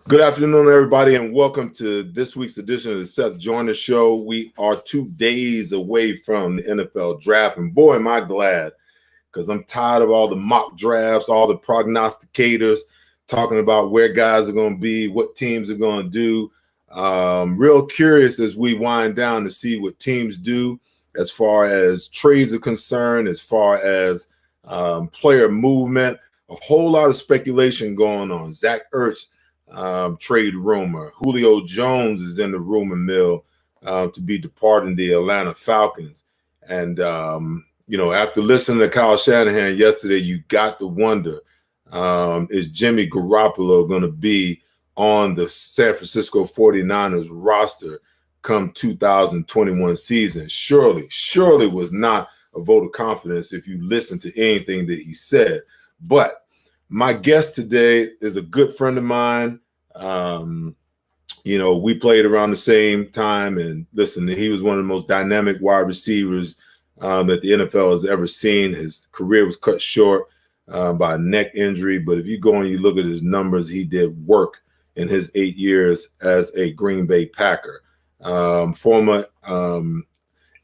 Good afternoon, everybody, and welcome to this week's edition of the Seth Joyner Show. We are 2 days away from the NFL draft, and boy, am I glad, because I'm tired of all the mock drafts, all the prognosticators talking about where guys are going to be, what teams are going to do. Real curious as we wind down to see what teams do as far as trades are concerned, as far as player movement. A whole lot of speculation going on. Zach Ertz trade rumor. Julio Jones is in the rumor mill to be departing the Atlanta Falcons. And, after listening to Kyle Shanahan yesterday, you got to wonder, is Jimmy Garoppolo going to be on the San Francisco 49ers roster come 2021 season? Surely was not a vote of confidence if you listen to anything that he said. But my guest today is a good friend of mine. We played around the same time, and listen, he was one of the most dynamic wide receivers that the NFL has ever seen. His career was cut short by a neck injury, but if you go and you look at his numbers, he did work in his 8 years as a Green Bay Packer. Former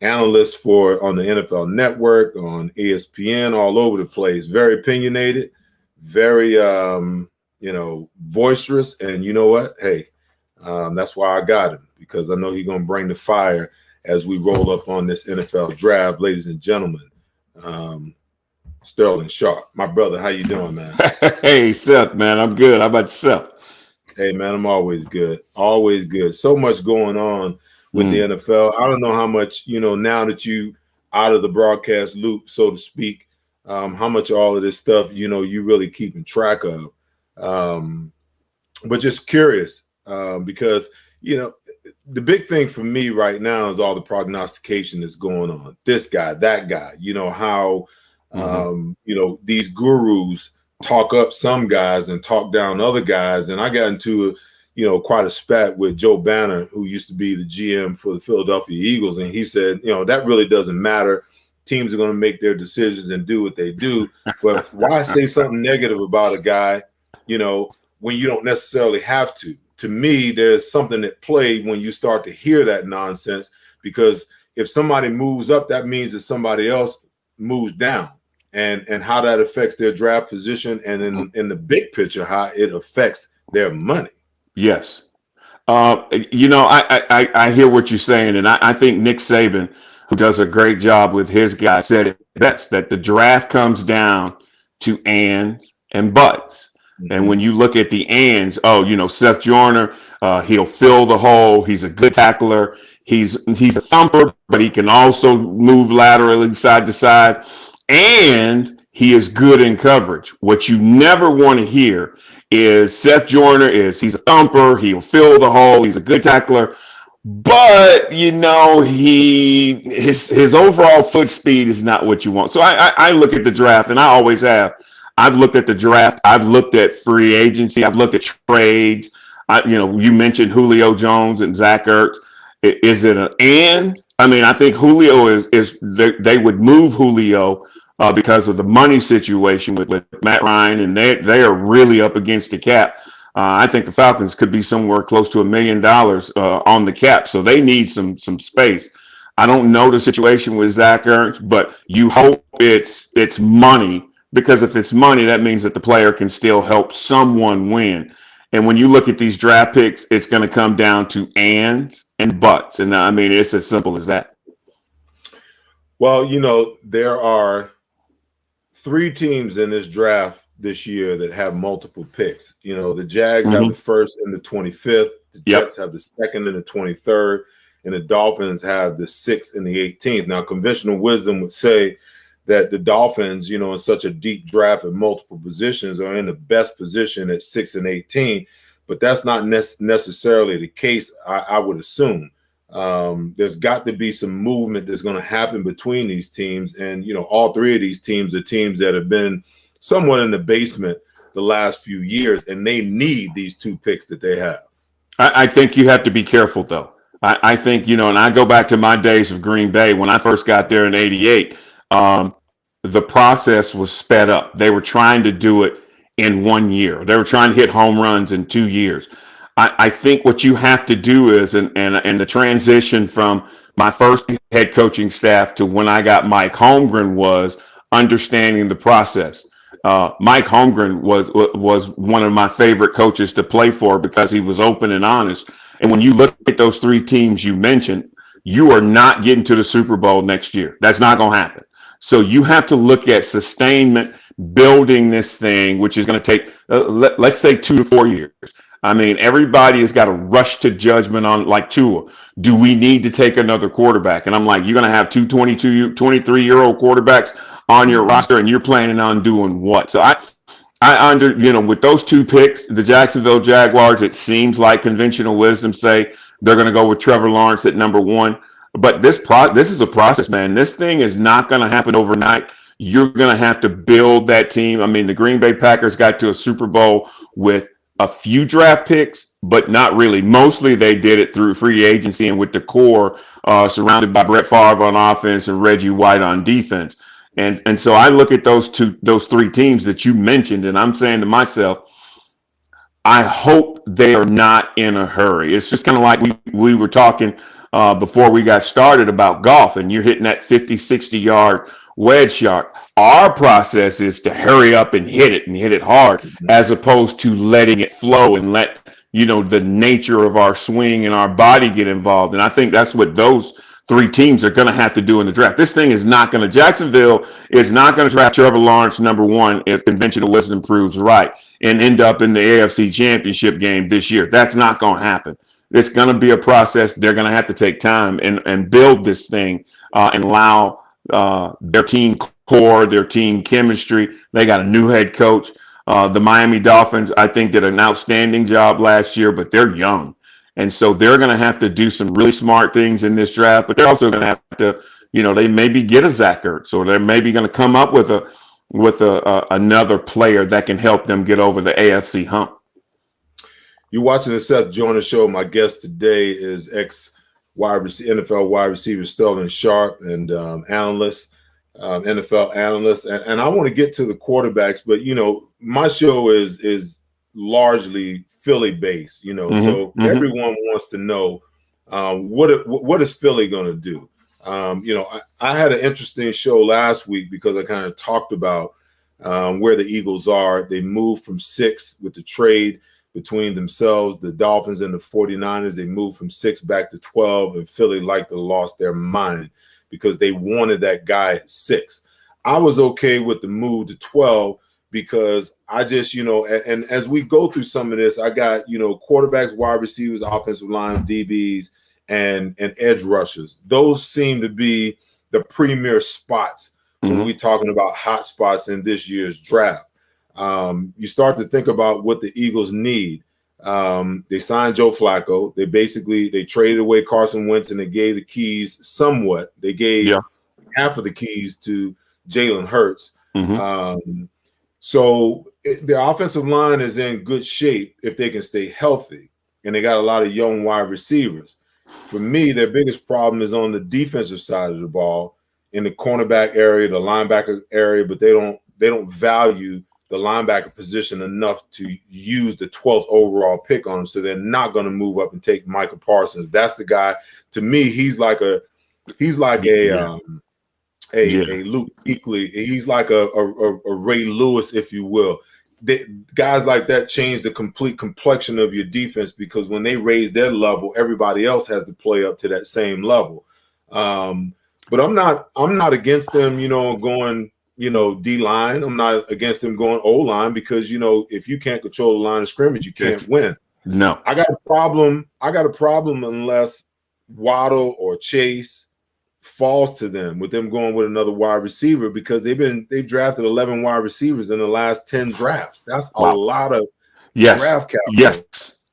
analyst on the NFL Network, on ESPN, all over the place. Very opinionated, very boisterous, and you know what? Hey, that's why I got him, because I know he's gonna bring the fire as we roll up on this NFL draft, ladies and gentlemen. Sterling Sharp, my brother, how you doing, man? Hey, Seth, man, I'm good. How about yourself? Hey, man, I'm always good. Always good. So much going on with the NFL. I don't know how much, now that you out of the broadcast loop, so to speak, how much all of this stuff, you really keeping track of. But just curious, because, the big thing for me right now is all the prognostication that's going on. This guy, that guy, how, these gurus talk up some guys and talk down other guys. And I got into, quite a spat with Joe Banner, who used to be the GM for the Philadelphia Eagles. And he said, that really doesn't matter. Teams are going to make their decisions and do what they do. But why say something negative about a guy, when you don't necessarily have to? To me, there's something at play when you start to hear that nonsense, because if somebody moves up, that means that somebody else moves down, and how that affects their draft position, and in the big picture, how it affects their money. Yes. I hear what you're saying, and I think Nick Saban, who does a great job with his guys, said it best, that the draft comes down to ands and buts. And when you look at the ands, Seth Joyner, he'll fill the hole. He's a good tackler. He's a thumper, but he can also move laterally side to side. And he is good in coverage. What you never want to hear is Seth Joyner he's a thumper. He'll fill the hole. He's a good tackler. But, his overall foot speed is not what you want. So I look at the draft, and I always have. I've looked at the draft. I've looked at free agency. I've looked at trades. You mentioned Julio Jones and Zach Ertz. Is it an and? I mean, I think Julio they would move Julio because of the money situation with Matt Ryan, and they are really up against the cap. I think the Falcons could be somewhere close to $1 million on the cap, so they need some space. I don't know the situation with Zach Ertz, but you hope it's money. Because if it's money, that means that the player can still help someone win. And when you look at these draft picks, it's going to come down to ands and buts. And I mean, it's as simple as that. Well, there are 3 teams in this draft this year that have multiple picks. The Jags have the first and the 25th. The Jets have the second and the 23rd. And the Dolphins have the 6th and the 18th. Now, conventional wisdom would say that the Dolphins, in such a deep draft at multiple positions, are in the best position at 6 and 18, but that's not necessarily the case, I would assume. There's got to be some movement that's going to happen between these teams, and, all 3 of these teams are teams that have been somewhat in the basement the last few years, and they need these 2 picks that they have. I think you have to be careful, though. I think, and I go back to my days of Green Bay when I first got there in '88. The process was sped up. They were trying to do it in 1 year. They were trying to hit home runs in 2 years. I think what you have to do is, and the transition from my first head coaching staff to when I got Mike Holmgren was understanding the process. Mike Holmgren was one of my favorite coaches to play for because he was open and honest. And when you look at those three teams you mentioned, you are not getting to the Super Bowl next year. That's not going to happen. So you have to look at sustainment, building this thing, which is going to take, let's say, 2 to 4 years. I mean, everybody has got to rush to judgment on, like Tua. Do we need to take another quarterback? And I'm like, you're going to have two 23-year-old quarterbacks on your roster, and you're planning on doing what? So with those two picks, the Jacksonville Jaguars, it seems like conventional wisdom say they're going to go with Trevor Lawrence at number one. But this is a process, man. This thing is not going to happen overnight. You're going to have to build that team. I mean, the Green Bay Packers got to a Super Bowl with a few draft picks, but not really. Mostly they did it through free agency and with the core surrounded by Brett Favre on offense and Reggie White on defense. And so I look at those three teams that you mentioned, and I'm saying to myself, I hope they are not in a hurry. It's just kind of like we were talking before we got started about golf, and you're hitting that 50, 60-yard wedge shot. Our process is to hurry up and hit it hard, as opposed to letting it flow and let the nature of our swing and our body get involved. And I think that's what those three teams are going to have to do in the draft. This thing is not going to, Jacksonville is not going to draft Trevor Lawrence number one if conventional wisdom proves right and end up in the AFC Championship game this year. That's not going to happen. It's going to be a process. They're going to have to take time and build this thing and allow their team core, their team chemistry. They got a new head coach. The Miami Dolphins, I think, did an outstanding job last year, but they're young. And so they're going to have to do some really smart things in this draft, but they're also going to have to, they maybe get a Zach Ertz, or they're maybe going to come up with another player that can help them get over the AFC hump. You're watching the Seth Joyner Show. My guest today is NFL wide receiver Sterling Sharp and NFL analyst. And I want to get to the quarterbacks, but my show is largely Philly based. So everyone wants to know what is Philly going to do. I had an interesting show last week because I kind of talked about where the Eagles are. They moved from 6 with the trade between themselves, the Dolphins and the 49ers. They moved from 6 back to 12, and Philly liked to lost their mind because they wanted that guy at 6. I was okay with the move to 12 because I just, and as we go through some of this, I got, quarterbacks, wide receivers, offensive line, DBs, and edge rushers. Those seem to be the premier spots when we're talking about hot spots in this year's draft. You start to think about what the Eagles need. They signed Joe Flacco. They traded away Carson Wentz, and they gave the keys somewhat. They gave half of the keys to Jalen Hurts. So their offensive line is in good shape if they can stay healthy, and they got a lot of young wide receivers. For me, their biggest problem is on the defensive side of the ball, in the cornerback area, the linebacker area, but they don't value the linebacker position enough to use the 12th overall pick on him, so they're not going to move up and take Michael Parsons. That's the guy. To me, he's like a Luke Kuechly. He's like a Ray Lewis, if you will. Guys like that change the complete complexion of your defense, because when they raise their level, everybody else has to play up to that same level. But I'm not against them, going, D-line. I'm not against them going O-line, because, if you can't control the line of scrimmage, you can't win. No. I got a problem unless Waddle or Chase falls to them, with them going with another wide receiver, because they've drafted 11 wide receivers in the last 10 drafts. That's a lot of draft capital.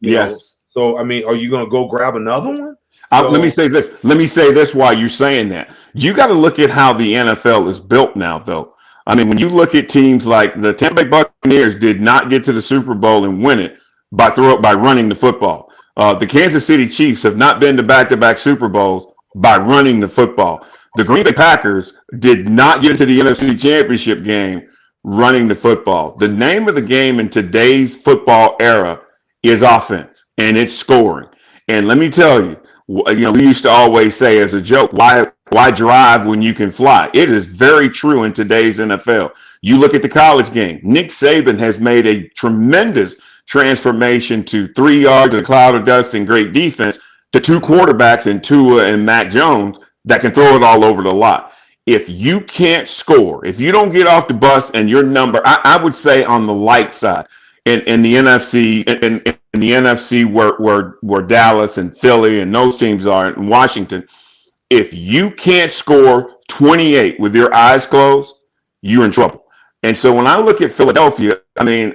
Yes. So, I mean, are you going to go grab another one? Let me say this while you're saying that. You got to look at how the NFL is built now, though. I mean, when you look at teams like the Tampa Bay Buccaneers did not get to the Super Bowl and win it by running the football. The Kansas City Chiefs have not been to back-to-back Super Bowls by running the football. The Green Bay Packers did not get into the NFC Championship game running the football. The name of the game in today's football era is offense and it's scoring. And let me tell you, we used to always say as a joke, why drive when you can fly? It is very true in today's NFL. You look at the college game. Nick Saban has made a tremendous transformation to 3 yards, a cloud of dust, and great defense to two quarterbacks in Tua and Mac Jones that can throw it all over the lot. If you can't score, if you don't get off the bus and your number, I would say on the light side in the NFC, in the NFC where Dallas and Philly and those teams are, in Washington, if you can't score 28 with your eyes closed, you're in trouble. And so when I look at Philadelphia, I mean,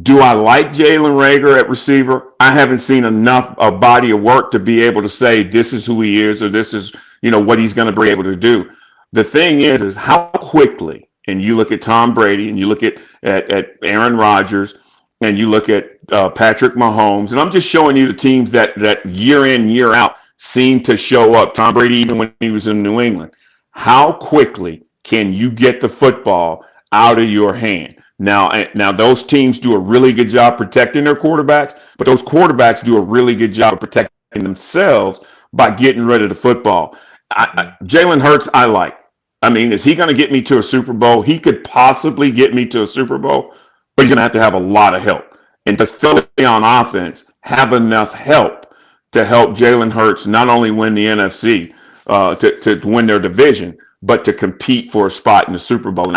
do I like Jalen Reagor at receiver? I haven't seen enough a body of work to be able to say this is who he is or this is, what he's going to be able to do. The thing is how quickly, and you look at Tom Brady and you look at Aaron Rodgers and you look at Patrick Mahomes, and I'm just showing you the teams that year in, year out seem to show up. Tom Brady, even when he was in New England, how quickly can you get the football out of your hand? Now those teams do a really good job protecting their quarterbacks, but those quarterbacks do a really good job of protecting themselves by getting rid of the football. Jalen Hurts, I like. I mean, is he going to get me to a Super Bowl? He could possibly get me to a Super Bowl, but he's going to have a lot of help. And does Philly on offense have enough help to help Jalen Hurts not only win the NFC, to win their division, but to compete for a spot in the Super Bowl? And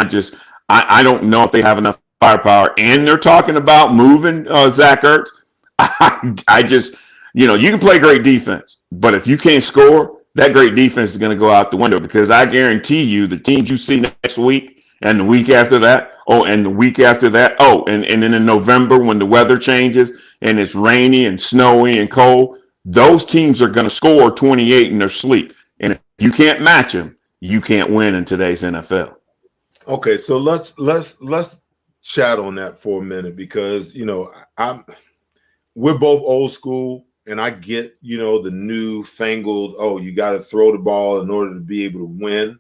I don't know if they have enough firepower. And they're talking about moving Zach Ertz. I just, you can play great defense, but if you can't score, that great defense is going to go out the window, because I guarantee you the teams you see next week and the week after that, and the week after that, and then in November when the weather changes and it's rainy and snowy and cold, those teams are going to score 28 in their sleep. And if you can't match them, you can't win in today's NFL. Okay, so let's chat on that for a minute, because we're both old school, and I get the newfangled, you got to throw the ball in order to be able to win,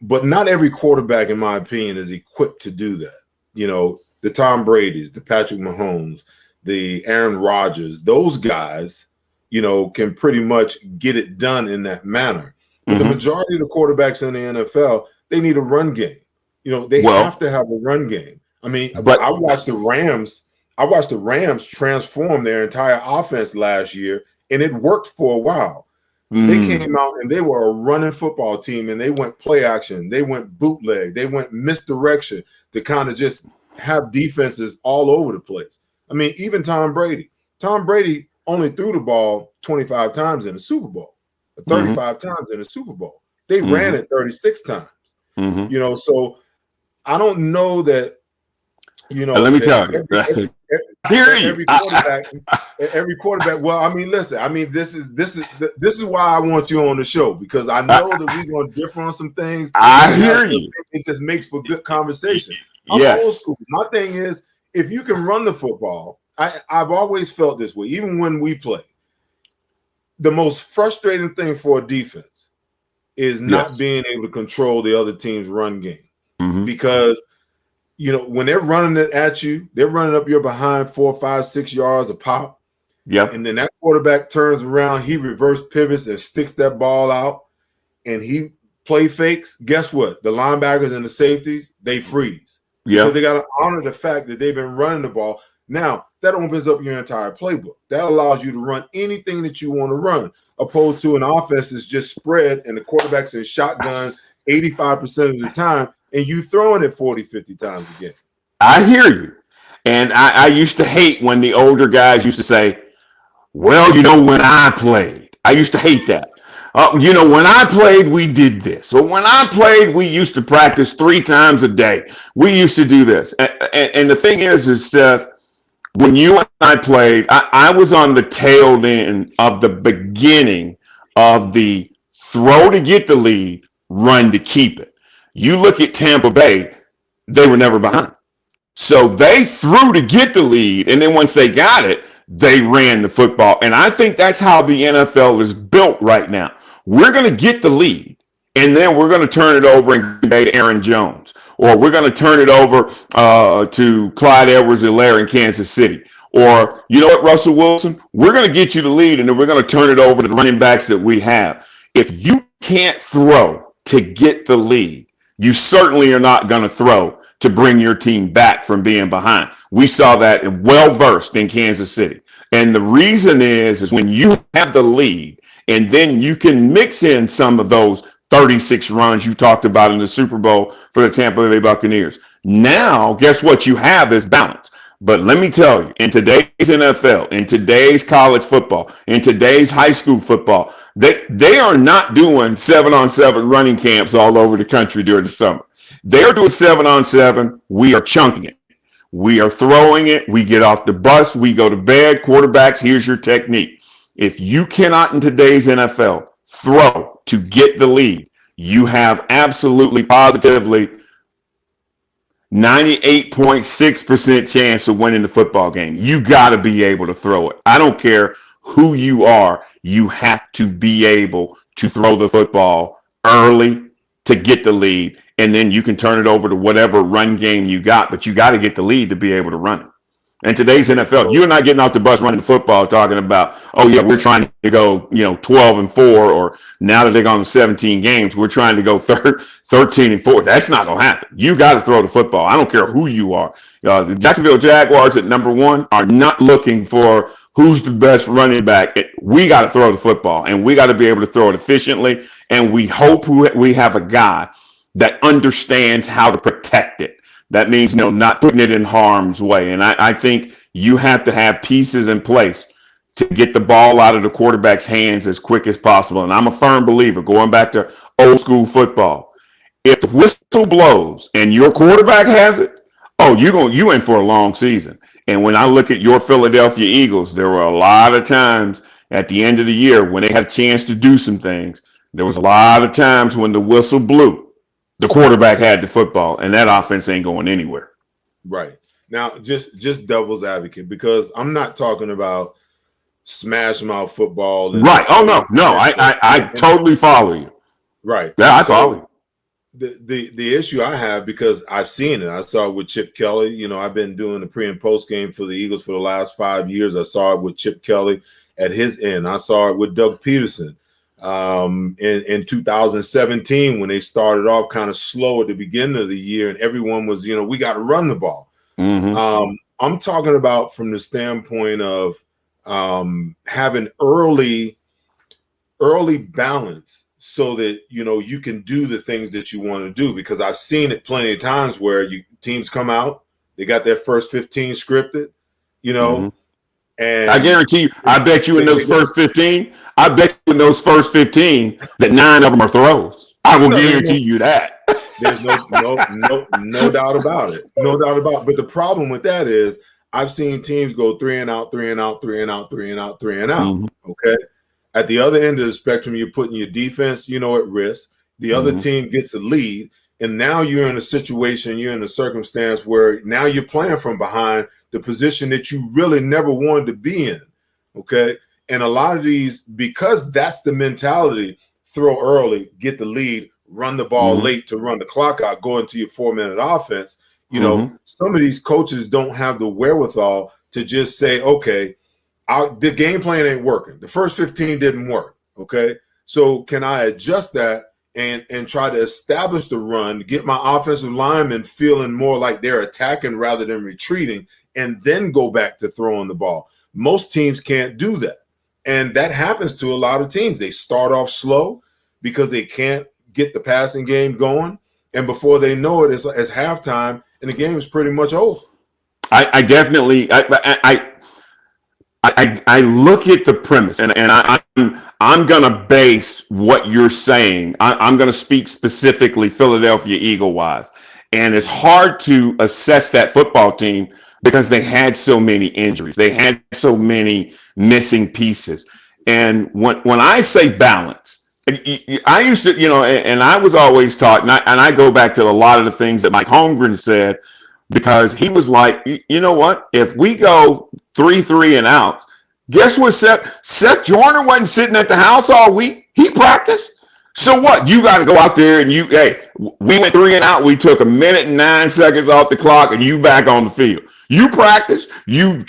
but not every quarterback, in my opinion, is equipped to do that. The Tom Brady's, the Patrick Mahomes, the Aaron Rodgers, those guys, can pretty much get it done in that manner. But the majority of the quarterbacks in the NFL, they need a run game. They have to have a run game. I mean, but I watched the Rams transform their entire offense last year, and it worked for a while. They came out and they were a running football team, and they went play action, they went bootleg, they went misdirection to kind of just have defenses all over the place. I mean, even Tom Brady only threw the ball 25 times in the Super Bowl, 35 times in the Super Bowl. They ran it 36 times. So I don't know that, let me tell you. Every quarterback. Well, I mean, listen. I mean, this is why I want you on the show, because I know that we're going to differ on some things. I hear you. It just makes for good conversation. I'm old school. My thing is, if you can run the football, I've always felt this way. Even when we play, the most frustrating thing for a defense is not being able to control the other team's run game, because when they're running it at you, they're running up your behind 4, 5, 6 yards a pop. Yep. And then that quarterback turns around, he reverse pivots and sticks that ball out, and he play fakes. Guess what? The linebackers and the safeties, they freeze. Yeah. Because they got to honor the fact that they've been running the ball. Now, that opens up your entire playbook. That allows you to run anything that you want to run, opposed to an offense that's just spread and the quarterback's in shotgun 85% of the time, and you throwing it 40, 50 times again. I hear you. And I used to hate when the older guys used to say, well, when I played, I used to hate that. When I played, we did this. Or when I played, we used to practice 3 times a day. We used to do this. And the thing is Seth, when you and I played, I was on the tail end of the beginning of the throw to get the lead, run to keep it. You look at Tampa Bay, they were never behind. So they threw to get the lead, and then once they got it, they ran the football. And I think that's how the NFL is built right now. We're going to get the lead, and then we're going to turn it over and give it to Aaron Jones. or we're going to turn it over to Clyde Edwards-Helaire in Kansas City. Or, you know what, Russell Wilson, we're going to get you the lead, and then we're going to turn it over to the running backs that we have. If you can't throw to get the lead, you certainly are not going to throw to bring your team back from being behind. We saw that well-versed in Kansas City. And the reason is when you have the lead, and then you can mix in some of those 36 runs you talked about in the Super Bowl for the Tampa Bay Buccaneers. Now, guess what you have is balance. But let me tell you, in today's NFL, in today's college football, in today's high school football, they are not doing 7-on-7 running camps all over the country during the summer. They are doing 7-on-7. We are chunking it. We are throwing it. We get off the bus. We go to bed. Quarterbacks, here's your technique. If you cannot in today's NFL throw to get the lead, you have absolutely positively 98.6% chance of winning the football game. You got to be able to throw it. I don't care who you are. You have to be able to throw the football early to get the lead, and then you can turn it over to whatever run game you got, but you got to get the lead to be able to run it. And today's NFL, you're not getting off the bus running the football talking about, oh yeah, we're trying to go, 12-4, or now that they're gone to 17 games, we're trying to go 13-4. That's not going to happen. You got to throw the football. I don't care who you are. The Jacksonville Jaguars at number 1 are not looking for who's the best running back. We got to throw the football, and we got to be able to throw it efficiently. And we hope we have a guy that understands how to protect it. That means, not putting it in harm's way. And I think you have to have pieces in place to get the ball out of the quarterback's hands as quick as possible. And I'm a firm believer, going back to old school football, if the whistle blows and your quarterback has it, you in for a long season. And when I look at your Philadelphia Eagles, there were a lot of times at the end of the year when they had a chance to do some things. There was a lot of times when the whistle blew, the quarterback had the football, and that offense ain't going anywhere. Right. Now, just devil's advocate, because I'm not talking about smash mouth football. Right. Oh, no. I totally follow you. Right. Yeah, I follow you. The issue I have, because I've seen it. I saw it with Chip Kelly. I've been doing the pre and post game for the Eagles for the last 5 years. I saw it with Chip Kelly at his end. I saw it with Doug Peterson. In 2017, when they started off kind of slow at the beginning of the year, and everyone was, we got to run the ball. Mm-hmm. I'm talking about from the standpoint of having early balance, so that you can do the things that you want to do. Because I've seen it plenty of times where teams come out, they got their first 15 scripted, mm-hmm. And I guarantee you, I bet you in those first 15 that 9 of them are throws. I will guarantee you that. There's no doubt about it. No doubt about it. But the problem with that is I've seen teams go 3 and out, 3 and out, 3 and out, 3 and out, 3 and out. Mm-hmm. Okay. At the other end of the spectrum, you're putting your defense, at risk. The other mm-hmm. team gets a lead. And now you're in a situation, you're in a circumstance where now you're playing from behind, the position that you really never wanted to be in. Okay. And a lot of these, because that's the mentality, throw early, get the lead, run the ball mm-hmm. late to run the clock out, go into your 4-minute offense. Mm-hmm. Some of these coaches don't have the wherewithal to just say, okay, the game plan ain't working. The first 15 didn't work. Okay. So can I adjust that and try to establish the run, get my offensive linemen feeling more like they're attacking rather than retreating, and then go back to throwing the ball? Most teams can't do that. And that happens to a lot of teams. They start off slow because they can't get the passing game going. And before they know it, it's halftime and the game is pretty much over. I definitely look at the premise, and I'm going to base what you're saying. I'm going to speak specifically Philadelphia Eagle-wise. And it's hard to assess that football team because they had so many injuries. They had so many missing pieces. And when I say balance, I used to, and I was always taught, and I go back to a lot of the things that Mike Holmgren said, because he was like, you know what? If we go 3-3 and out, guess what? Seth Joyner wasn't sitting at the house all week. He practiced. So what? You got to go out there and we went 3 and out. We took 1:09 off the clock, and you back on the field. You practiced, you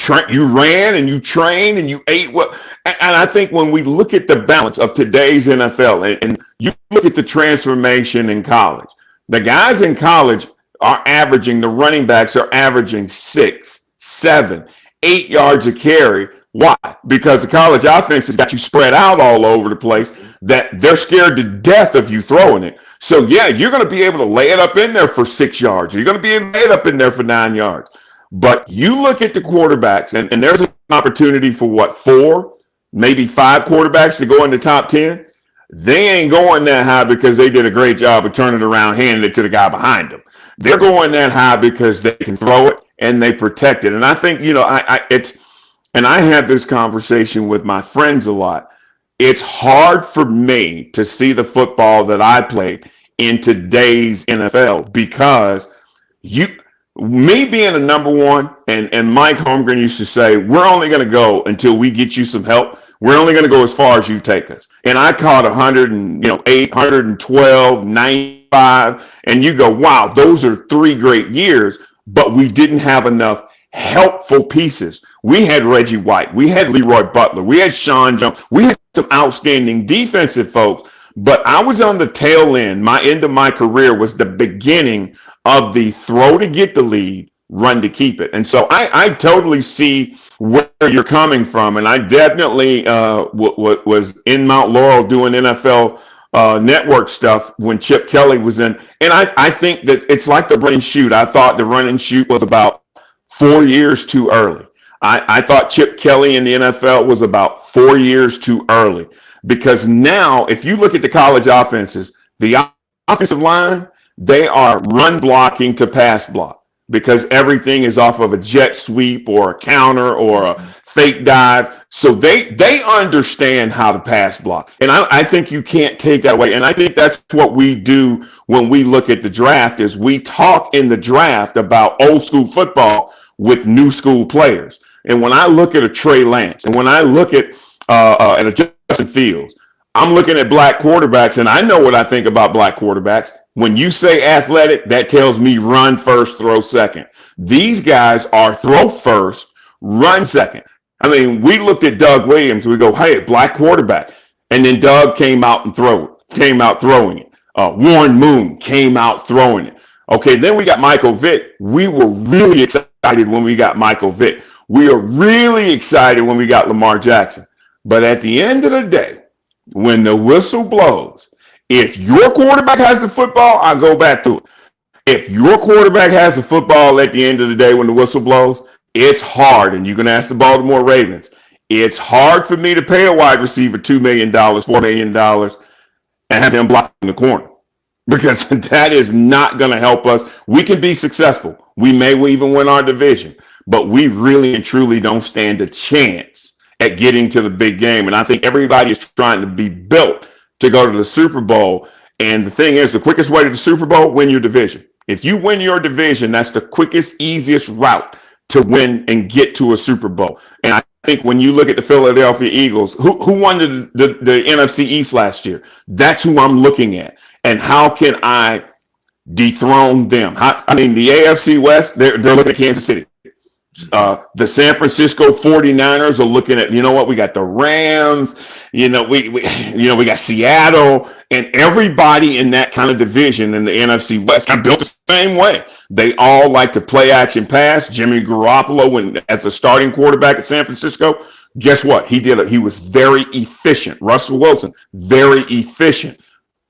ran, and you trained, and you ate what. And I think when we look at the balance of today's NFL, and you look at the transformation in college, the guys in college are averaging, the running backs are averaging 6, 7, 8 yards a carry. Why? Because the college offense has got you spread out all over the place, that they're scared to death of you throwing it. So, yeah, you're going to be able to lay it up in there for 6 yards. You're going to be able to lay it up in there for 9 yards. But you look at the quarterbacks, and there's an opportunity for 4, maybe 5 quarterbacks to go in the top 10. They ain't going that high because they did a great job of turning it around, handing it to the guy behind them. They're going that high because they can throw it and they protect it. And I think, and I have this conversation with my friends a lot. It's hard for me to see the football that I played in today's NFL because me being a number one, and Mike Holmgren used to say, we're only going to go until we get you some help. We're only going to go as far as you take us. And I caught 108, 112, 95, and you go, wow, those are 3 great years, but we didn't have enough helpful pieces. We had Reggie White, we had Leroy Butler, we had Sean Jones, we had some outstanding defensive folks, but I was on the tail end. My end of my career was the beginning of the throw to get the lead, run to keep it. And so I totally see where you're coming from, and I definitely was in Mount Laurel doing NFL network stuff when Chip Kelly was in. And I think that it's like the run and shoot. I thought the run and shoot was about 4 years too early. I thought Chip Kelly in the NFL was about 4 years too early, because now if you look at the college offenses, the offensive line, they are run blocking to pass block because everything is off of a jet sweep or a counter or a fake dive. So they understand how to pass block. And I think you can't take that away. And I think that's what we do when we look at the draft, is we talk in the draft about old school football with new school players. And when I look at a Trey Lance, and when I look at a Justin Fields, I'm looking at black quarterbacks, and I know what I think about black quarterbacks. When you say athletic, that tells me run first, throw second. These guys are throw first, run second. I mean, we looked at Doug Williams. We go, hey, black quarterback. And then Doug came out throwing it. Warren Moon came out throwing it. Okay, then we got Michael Vick. We were really excited when we got Michael Vick. We are really excited when we got Lamar Jackson. But at the end of the day, when the whistle blows, if your quarterback has the football, I go back to it. If your quarterback has the football at the end of the day when the whistle blows, it's hard. And you can ask the Baltimore Ravens. It's hard for me to pay a wide receiver $2 million, $4 million, and have him block in the corner, because that is not going to help us. We can be successful. We may even win our division, but we really and truly don't stand a chance at getting to the big game. And I think everybody is trying to be built to go to the Super Bowl. And the thing is, the quickest way to the Super Bowl, win your division. If you win your division, that's the quickest, easiest route to win and get to a Super Bowl. And I think when you look at the Philadelphia Eagles, who won the NFC East last year? That's who I'm looking at. And how can I dethrone them? The AFC West, they're looking at Kansas City. The San Francisco 49ers are looking at, we got the Rams, we got Seattle, and everybody in that kind of division in the NFC West kind of built the same way. They all like to play action pass. Jimmy Garoppolo, as a starting quarterback at San Francisco, guess what? He was very efficient. Russell Wilson, very efficient.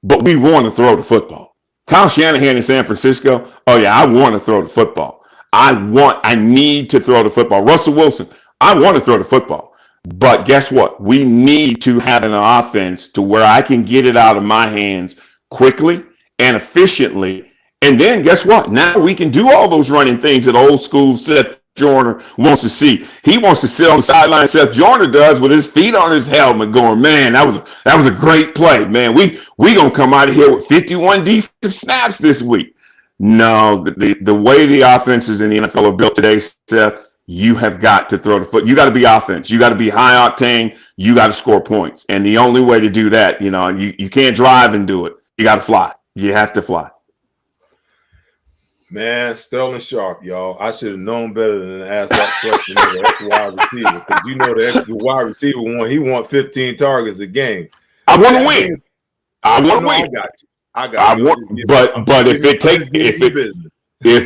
But we want to throw the football. Kyle Shanahan in San Francisco, oh yeah, I want to throw the football. I need to throw the football. Russell Wilson, I want to throw the football. But guess what? We need to have an offense to where I can get it out of my hands quickly and efficiently. And then guess what? Now we can do all those running things that old school Seth Joyner wants to see. He wants to sit on the sideline. Seth Joyner does with his feet on his helmet going, man, that was a great play, man. We going to come out of here with 51 defensive snaps this week. No, the way the offenses in the NFL are built today, Seth, you have got to throw the foot. You got to be offense. You got to be high octane. You got to score points. And the only way to do that, you can't drive and do it. You got to fly. You have to fly. Man, Sterling Sharp, y'all. I should have known better than to ask that question of the extra wide receiver, because the extra wide receiver he want 15 targets a game. I want to win. I want to win. I got you. But if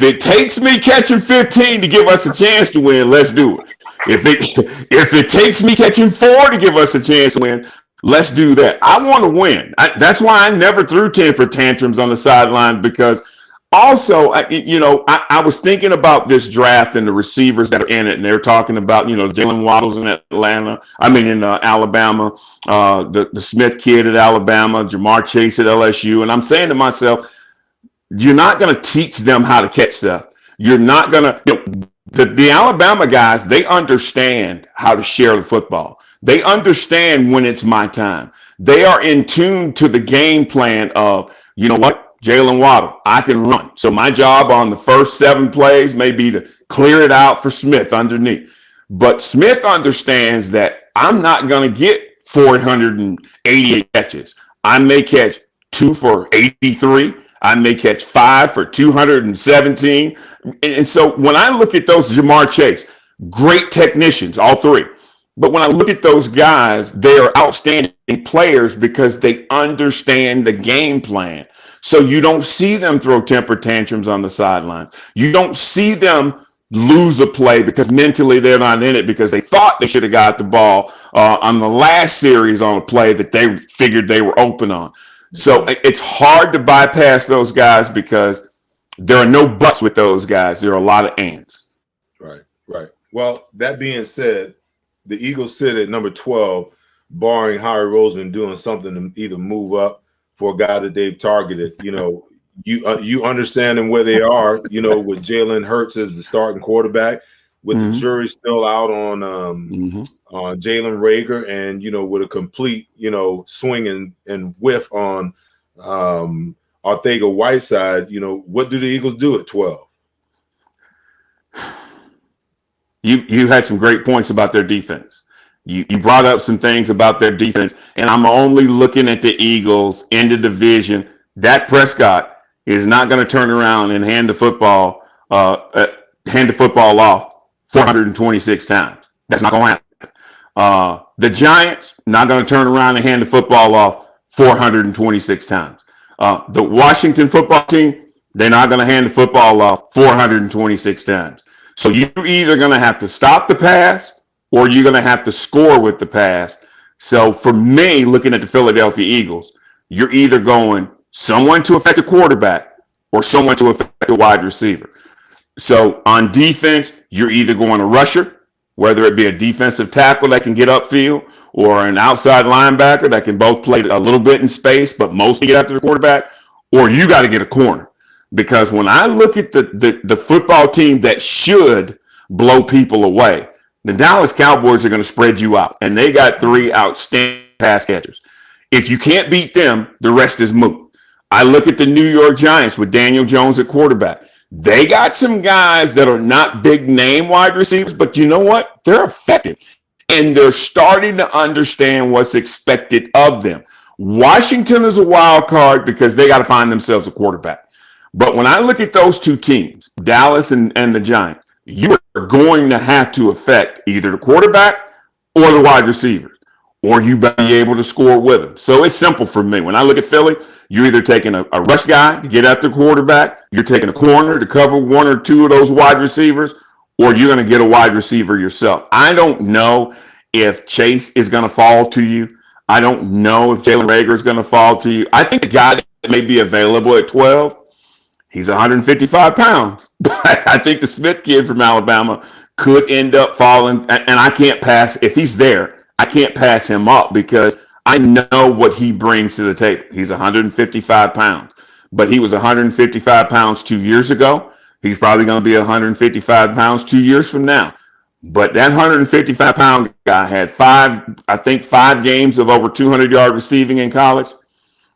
it takes me catching 15 to give us a chance to win, let's do it. If it takes me catching 4 to give us a chance to win, let's do that. I want to win. That's why I never threw temper tantrums on the sideline, because also, I was thinking about this draft and the receivers that are in it, and they're talking about, Jalen Waddle's in Alabama, the Smith kid at Alabama, Jamar Chase at LSU. And I'm saying to myself, you're not going to teach them how to catch stuff. You're not going to, the Alabama guys, they understand how to share the football. They understand when it's my time. They are in tune to the game plan of, you know what? Jalen Waddle, I can run. So my job on the first 7 plays may be to clear it out for Smith underneath. But Smith understands that I'm not going to get 488 catches. I may catch 2 for 83. I may catch 5 for 217. And so when I look at those, Jamar Chase, great technicians, all 3. But when I look at those guys, they are outstanding players because they understand the game plan. So you don't see them throw temper tantrums on the sidelines. You don't see them lose a play because mentally they're not in it, because they thought they should have got the ball on the last series on a play that they figured they were open on. So it's hard to bypass those guys because there are no buts with those guys. There are a lot of ands. Right. Well, that being said, the Eagles sit at number 12, barring Harry Roseman doing something to either move up for a guy that they've targeted. You understanding where they are, with Jalen Hurts as the starting quarterback, with the jury still out on Jalen Reagor, and with a complete swing and whiff on Arcega-Whiteside. What do the Eagles do at 12? You had some great points about their defense. You brought up some things about their defense, and I'm only looking at the Eagles in the division. Dak Prescott is not going to turn around and hand the football off 426 times. That's not going to happen. The Giants not going to turn around and hand the football off 426 times. The Washington football team, they're not going to hand the football off 426 times. So you're either going to have to stop the pass, or you're going to have to score with the pass. So for me, looking at the Philadelphia Eagles, you're either going someone to affect a quarterback or someone to affect a wide receiver. So on defense, you're either going a rusher, whether it be a defensive tackle that can get upfield, or an outside linebacker that can both play a little bit in space, but mostly get after the quarterback, or you got to get a corner. Because when I look at the football team that should blow people away, the Dallas Cowboys are going to spread you out, and they got 3 outstanding pass catchers. If you can't beat them, the rest is moot. I look at the New York Giants with Daniel Jones at quarterback. They got some guys that are not big name wide receivers, but you know what? They're effective, and they're starting to understand what's expected of them. Washington is a wild card because they got to find themselves a quarterback. But when I look at those 2 teams, Dallas and the Giants, you are going to have to affect either the quarterback or the wide receiver, or you better be able to score with them. So it's simple for me. When I look at Philly, you're either taking a rush guy to get at the quarterback, you're taking a corner to cover 1 or 2 of those wide receivers, or you're going to get a wide receiver yourself. I don't know if Chase is going to fall to you. I don't know if Jalen Reagor is going to fall to you. I think the guy that may be available at 12, he's 155 pounds. But I think the Smith kid from Alabama could end up falling. And I can't pass, if he's there, I can't pass him up because I know what he brings to the table. He's 155 pounds. But he was 155 pounds 2 years ago. He's probably going to be 155 pounds 2 years from now. But that 155-pound guy had 5 games of over 200-yard receiving in college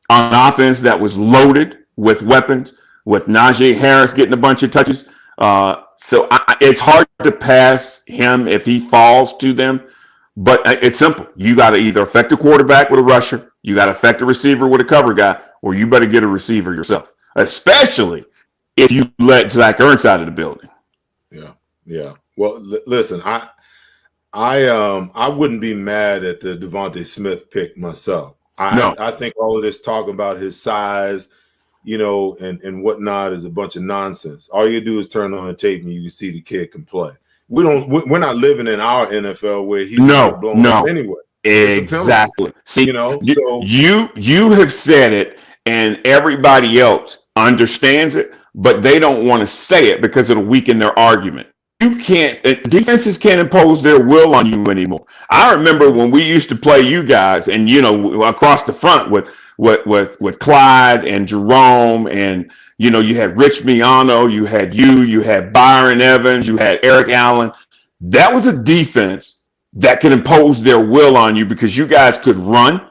on an offense that was loaded with weapons, with Najee Harris getting a bunch of touches. It's hard to pass him if he falls to them. But it's simple. You got to either affect a quarterback with a rusher, you got to affect a receiver with a cover guy, or you better get a receiver yourself, especially if you let Zach Ertz out of the building. Yeah. Well, listen, I wouldn't be mad at the Devontae Smith pick myself. I think all of this talk about his size, and whatnot is a bunch of nonsense. All you do is turn on the tape and you can see the kid can play. We're not living in our NFL where he's blown up anyway. Exactly. See, so you have said it, and everybody else understands it, but they don't want to say it because it'll weaken their argument. Defenses can't impose their will on you anymore. I remember when we used to play you guys, and across the front with Clyde and Jerome, and you had Rich Miano, you had Byron Evans, you had Eric Allen. That was a defense that could impose their will on you because you guys could run,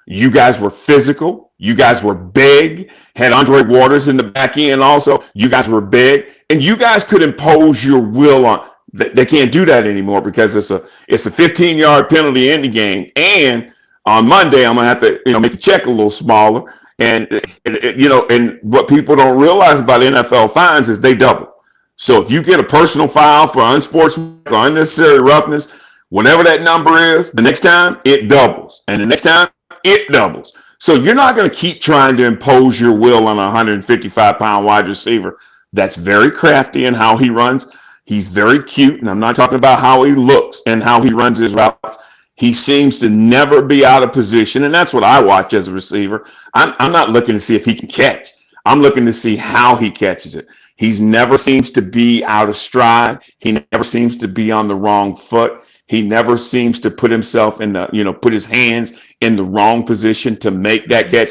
you guys were physical, you guys were big, had Andre Waters in the back end also. You guys were big, and you guys could impose your will on. They can't do that anymore because it's a 15-yard penalty in the game. And on Monday, I'm gonna have to make the check a little smaller. And and what people don't realize about NFL fines is they double. So if you get a personal foul for unsportsmanlike or unnecessary roughness, whatever that number is, the next time it doubles, and the next time it doubles. So you're not going to keep trying to impose your will on a 155-pound wide receiver that's very crafty in how he runs. He's very cute, and I'm not talking about how he looks and how he runs his routes. He seems to never be out of position, and that's what I watch as a receiver. I'm not looking to see if he can catch. I'm looking to see how he catches it. He never seems to be out of stride. He never seems to be on the wrong foot. He never seems to put himself put his hands in the wrong position to make that catch.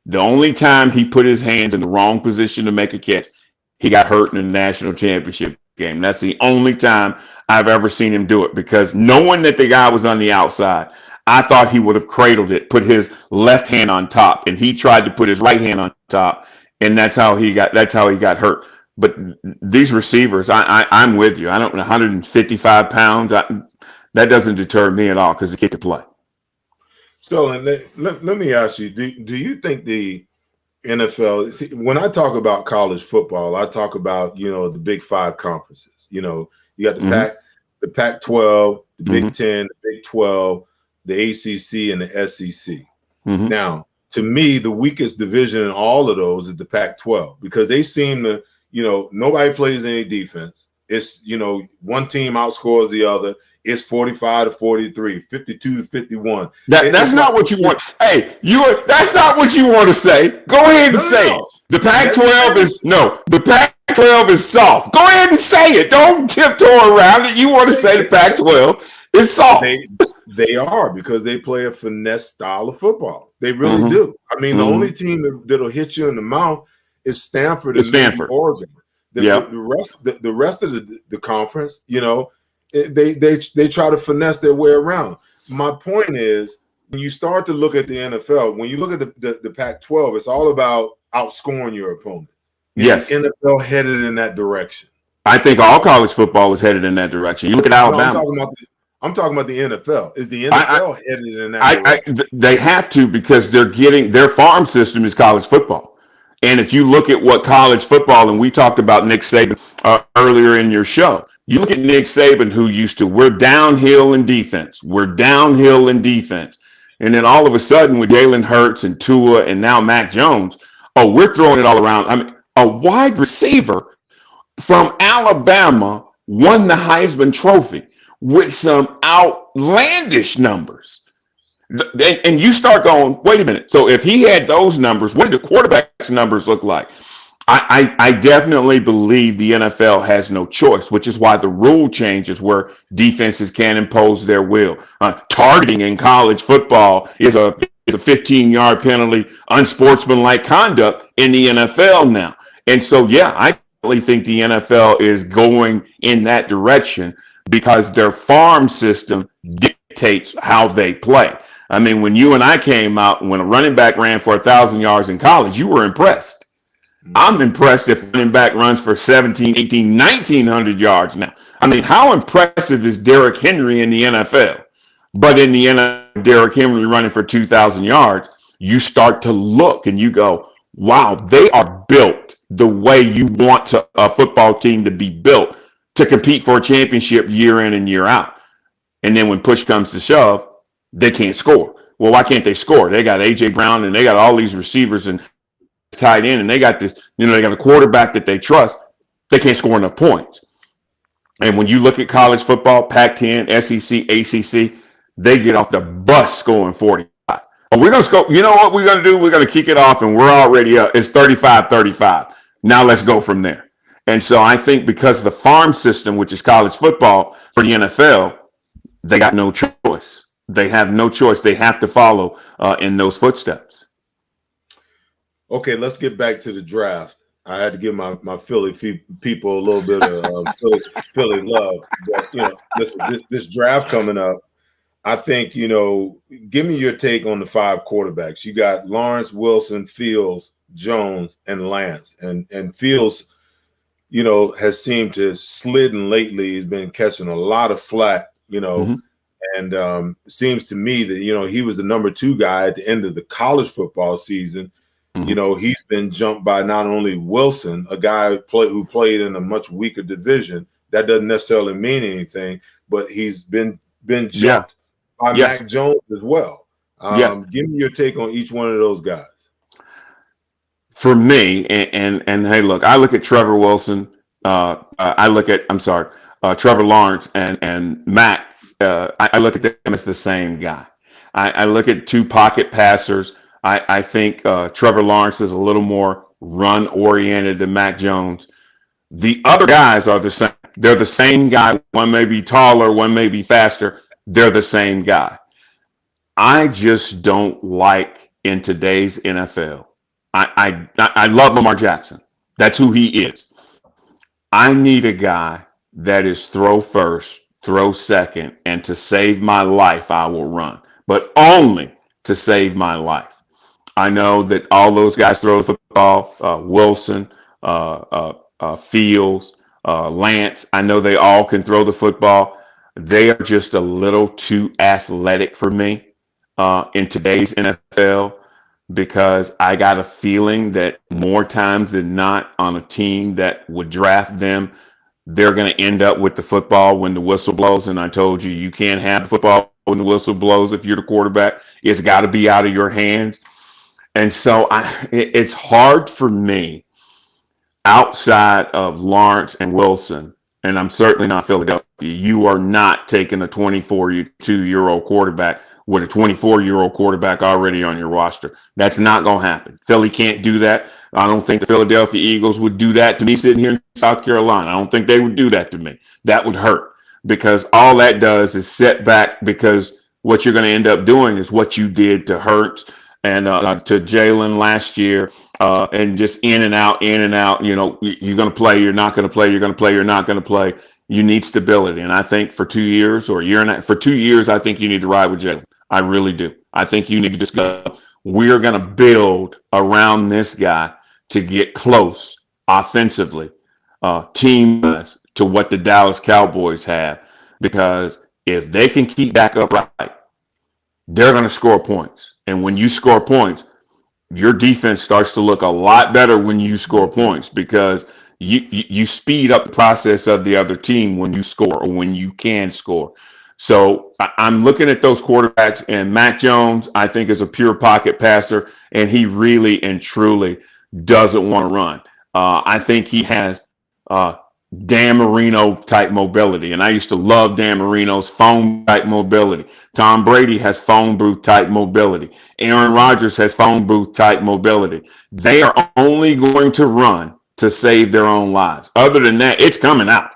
The only time he put his hands in the wrong position to make a catch, he got hurt in the national championship game. That's the only time I've ever seen him do it, because knowing that the guy was on the outside, I thought he would have cradled it, put his left hand on top, and he tried to put his right hand on top, and that's how he got hurt. But these receivers, I'm with you. I don't 155 pounds. That doesn't deter me at all because the kid can play. So let me ask you: Do you think the NFL? See, when I talk about college football, I talk about the Big Five conferences. You got the Pac-12, the Big Ten, the Big 12, the ACC, and the SEC. Now, to me, the weakest division in all of those is the Pac-12 because they seem to, nobody plays any defense. It's one team outscores the other. It's 45-43, 52-51. That's not what you want. Hey, that's not what you want to say. Go ahead and say it. The Pac-12 is soft. Go ahead and say it. Don't tiptoe around it. You want to say the Pac-12 is soft. They are, because they play a finesse style of football. They really do. I mean, the only team that'll hit you in the mouth is Stanford and Oregon. The rest of the conference, they try to finesse their way around. My point is, when you start to look at the NFL, when you look at the Pac-12, it's all about outscoring your opponent. Yes. The NFL headed in that direction. I think all college football is headed in that direction. You look at Alabama. No, I'm talking about the NFL. Is the NFL headed in that direction? They have to, because they're getting their farm system is college football. And if you look at what college football, and we talked about Nick Saban earlier in your show, you look at Nick Saban, who we're downhill in defense. We're downhill in defense. And then all of a sudden with Jalen Hurts and Tua and now Mac Jones, we're throwing it all around. I mean, a wide receiver from Alabama won the Heisman Trophy with some outlandish numbers. And you start going, wait a minute. So if he had those numbers, what did the quarterback's numbers look like? I definitely believe the NFL has no choice, which is why the rule changes where defenses can't impose their will. Targeting in college football is a 15-yard penalty, unsportsmanlike conduct in the NFL now. And so, I really think the NFL is going in that direction because their farm system dictates how they play. I mean, when you and I came out, when a running back ran for 1,000 yards in college, you were impressed. I'm impressed if running back runs for 17, 18, 1900 yards now. I mean, how impressive is Derrick Henry in the NFL? But in the NFL, Derrick Henry running for 2,000 yards, you start to look and you go, wow, they are built the way you want a football team to be built to compete for a championship year in and year out. And then when push comes to shove, they can't score. Well, why can't they score? They got A.J. Brown and they got all these receivers and tight end, and they got this, they got a quarterback that they trust. They can't score enough points. And when you look at college football, Pac-10, SEC, ACC, they get off the bus scoring 45. But we're going to score. You know what we're going to do? We're going to kick it off, and we're already up. It's 35-35. Now let's go from there. And so I think because the farm system, which is college football for the NFL, they got no choice. They have no choice. They have to follow in those footsteps. Okay, let's get back to the draft. I had to give my Philly people a little bit of Philly love. But, listen, this draft coming up, I think, give me your take on the 5 quarterbacks. You got Lawrence, Wilson, Fields, Jones, and Lance. And Fields, has seemed to slidden lately. He's been catching a lot of flack, and it seems to me that, he was the number 2 guy at the end of the college football season. He's been jumped by not only Wilson, a guy who played in a much weaker division. That doesn't necessarily mean anything, but he's been jumped by Mac Jones as well. Give me your take on each one of those guys. For me, and hey, look, I look at Trevor Wilson. Trevor Lawrence and Mac. I look at them as the same guy. I look at 2 pocket passers. I think Trevor Lawrence is a little more run-oriented than Mac Jones. The other guys are the same. They're the same guy. One may be taller, one may be faster. They're the same guy. I just don't like in today's NFL. I love Lamar Jackson. That's who he is. I need a guy that is throw first, throw second, and to save my life, I will run. But only to save my life. I know that all those guys throw the football, Wilson, Fields, Lance. I know they all can throw the football. They are just a little too athletic for me in today's NFL because I got a feeling that more times than not on a team that would draft them, they're going to end up with the football when the whistle blows. And I told you can't have the football when the whistle blows if you're the quarterback. It's got to be out of your hands. And so it's hard for me outside of Lawrence and Wilson, and I'm certainly not Philadelphia. You are not taking a 22-year-old quarterback with a 24-year-old quarterback already on your roster. That's not going to happen. Philly can't do that. I don't think the Philadelphia Eagles would do that to me sitting here in South Carolina. I don't think they would do that to me. That would hurt because all that does is set back because what you're going to end up doing is what you did to Hurts and to Jalen last year, and just in and out. You're going to play, you're not going to play, you're going to play, you're not going to play. You need stability. And I think for 2 years or a year and a half, for 2 years, I think you need to ride with Jalen. I really do. I think you need to just go, we're going to build around this guy to get close offensively, team-wise, to what the Dallas Cowboys have. Because if they can keep back upright, they're going to score points. And when you score points, your defense starts to look a lot better when you score points because you speed up the process of the other team when you score or when you can score. So I'm looking at those quarterbacks, and Mac Jones, I think, is a pure pocket passer, and he really and truly doesn't want to run. I think he has Dan Marino type mobility. And I used to love Dan Marino's phone type mobility. Tom Brady has phone booth type mobility. Aaron Rodgers has phone booth type mobility. They are only going to run to save their own lives. Other than that, it's coming out.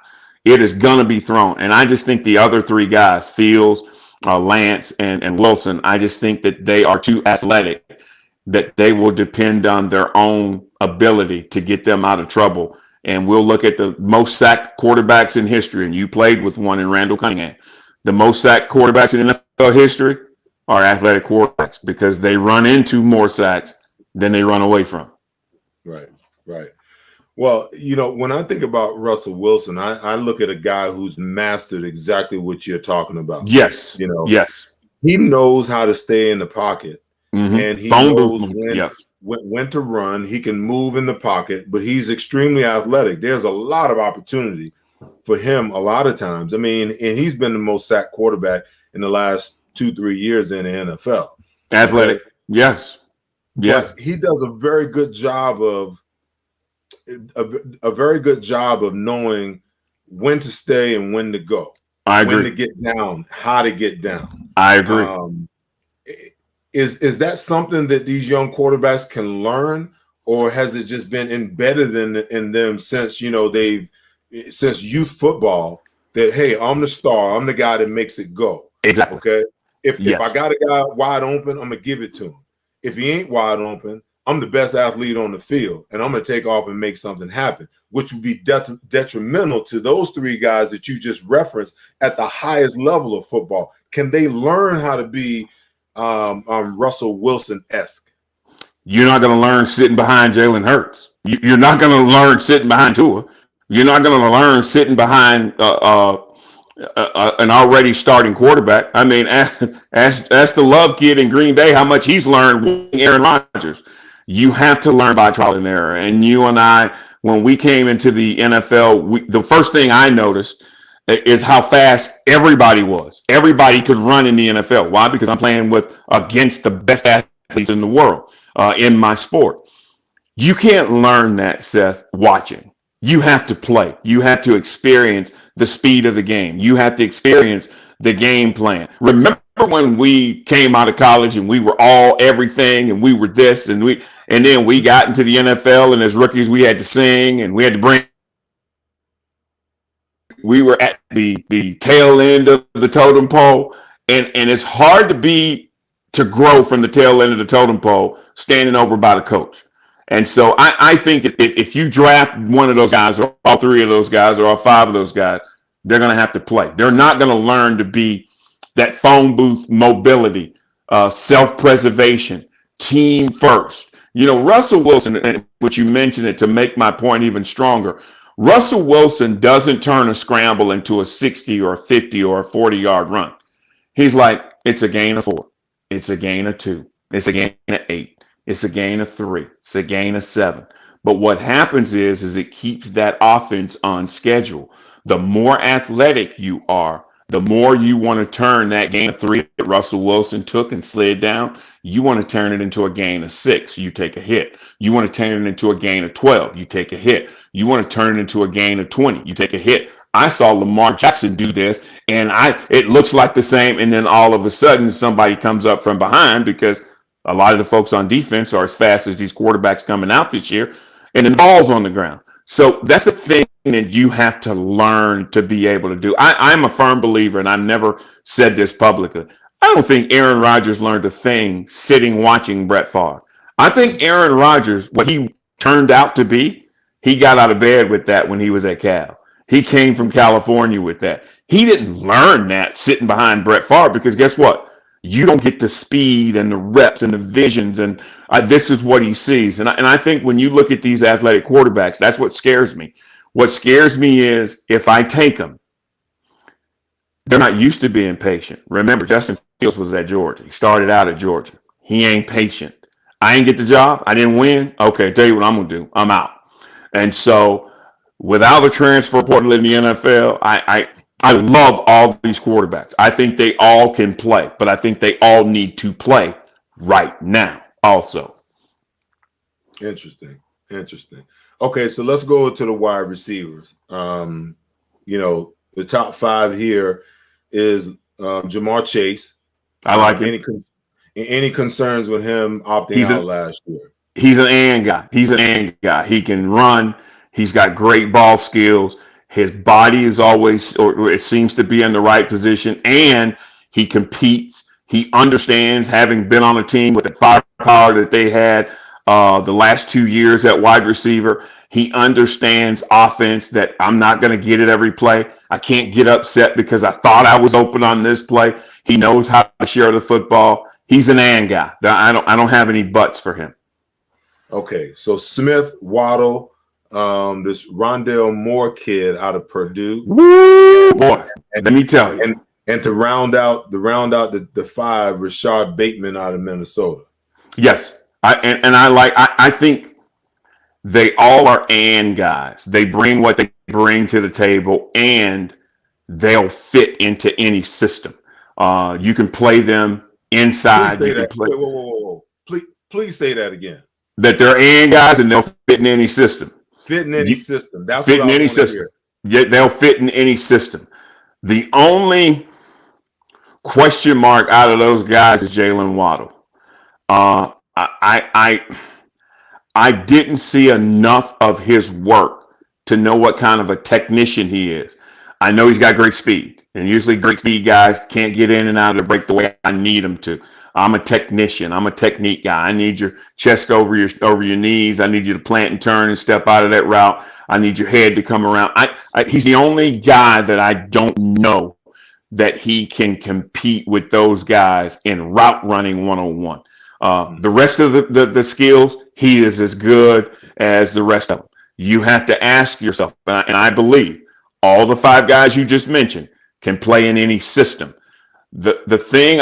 It is going to be thrown. And I just think the other 3 guys, Fields, Lance, and Wilson, I just think that they are too athletic, that they will depend on their own ability to get them out of trouble. And we'll look at the most sacked quarterbacks in history, and you played with one in Randall Cunningham. The most sacked quarterbacks in NFL history are athletic quarterbacks because they run into more sacks than they run away from. Right. Right. Well, when I think about Russell Wilson, I look at a guy who's mastered exactly what you're talking about. Yes. You know, Yes. he knows how to stay in the pocket, and he Phone booth. knows Yes. when to run. He can move in the pocket, but he's extremely athletic. There's a lot of opportunity for him a lot of times. I mean, and he's been the most sacked quarterback in the last 2-3 years in the NFL. Athletic. Okay? Yes. Yes. But he does a very good job of knowing when to stay and when to go, I agree. when to get down, how to get down. I agree. Is that something that these young quarterbacks can learn, or has it just been embedded in them since since youth football that, hey, I'm the star, I'm the guy that makes it go? Exactly. Okay. If Yes. I got a guy wide open, I'm gonna give it to him. If he ain't wide open, I'm the best athlete on the field, and I'm going to take off and make something happen, which would be detrimental to those three guys that you just referenced at the highest level of football. Can they learn how to be Russell Wilson-esque? You're not going to learn sitting behind Jalen Hurts. You're not going to learn sitting behind Tua. You're not going to learn sitting behind an already starting quarterback. I mean, ask the Love kid in Green Bay how much he's learned with Aaron Rodgers. You have to learn by trial and error. And you and I, when we came into the NFL, the first thing I noticed is how fast everybody was. Everybody could run in the NFL. Why? Because I'm playing against the best athletes in the world in my sport. You can't learn that, Seth, watching. You have to play. You have to experience the speed of the game. You have to experience the game plan. Remember when we came out of college and we were all everything and we were this and then we got into the NFL, and as rookies we had to sing and we had to we were at the tail end of the totem pole, and it's hard to grow from the tail end of the totem pole standing over by the coach. And so I think if you draft one of those guys, or all three of those guys, or all five of those guys, they're going to have to play. They're not going to learn to be that phone booth mobility, self-preservation, team first. Russell Wilson, and what you mentioned it to make my point even stronger, Russell Wilson doesn't turn a scramble into a 60 or a 50 or a 40-yard run. He's like, it's a gain of 4. It's a gain of 2. It's a gain of 8. It's a gain of 3. It's a gain of 7. But what happens is it keeps that offense on schedule. The more athletic you are, the more you want to turn that gain of 3 that Russell Wilson took and slid down, you want to turn it into a gain of 6. You take a hit. You want to turn it into a gain of 12. You take a hit. You want to turn it into a gain of 20. You take a hit. I saw Lamar Jackson do this, and it looks like the same, and then all of a sudden somebody comes up from behind, because a lot of the folks on defense are as fast as these quarterbacks coming out this year, and the ball's on the ground. So that's the thing that you have to learn to be able to do. I'm a firm believer, and I've never said this publicly, I don't think Aaron Rodgers learned a thing sitting watching Brett Favre. I think Aaron Rodgers, what he turned out to be, he got out of bed with that when he was at Cal. He came from California with that. He didn't learn that sitting behind Brett Favre, because guess what? You don't get the speed and the reps and the visions, and this is what he sees. And I think when you look at these athletic quarterbacks, that's what scares me. What scares me is if I take them, they're not used to being patient. Remember, Justin Fields was at Georgia. He started out at Georgia. He ain't patient. I ain't get the job. I didn't win. Okay, tell you what I'm going to do. I'm out. And so without a transfer portal in the NFL, I love all these quarterbacks. I think they all can play, but I think they all need to play right now also. Interesting. Okay, so let's go to the wide receivers. The top 5 here is Jamar Chase. I like him. Any concerns with him opting out last year? He's an and guy. He can run. He's got great ball skills. His body is always, or it seems to be in the right position, and he competes. He understands, having been on a team with the firepower that they had the last 2 years at wide receiver. He understands offense, that I'm not going to get it every play. I can't get upset because I thought I was open on this play. He knows how to share the football. He's an and guy. I don't have any buts for him. Okay, so Smith, Waddle, this Rondale Moore kid out of Purdue. Woo, boy, let me tell you. And to round out the five, Rashard Bateman out of Minnesota. Yes, I think they all are and guys. They bring what they bring to the table, and they'll fit into any system. You can play them inside. Please say You can that. play Whoa. Please say that again. that they're and guys, and they'll fit in any system. Fit in any system. That's fit what in I any want to system. hear. Yeah, they'll fit in any system. The only question mark out of those guys is Jalen Waddle. I didn't see enough of his work to know what kind of a technician he is. I know he's got great speed, and usually great speed guys can't get in and out of the break the way I need them to. I'm a technician. I'm a technique guy. I need your chest over your knees. I need you to plant and turn and step out of that route. I need your head to come around. He's the only guy that I don't know that he can compete with those guys in route running 101. The rest of the skills, he is as good as the rest of them. You have to ask yourself, and I believe all the five guys you just mentioned can play in any system. The thing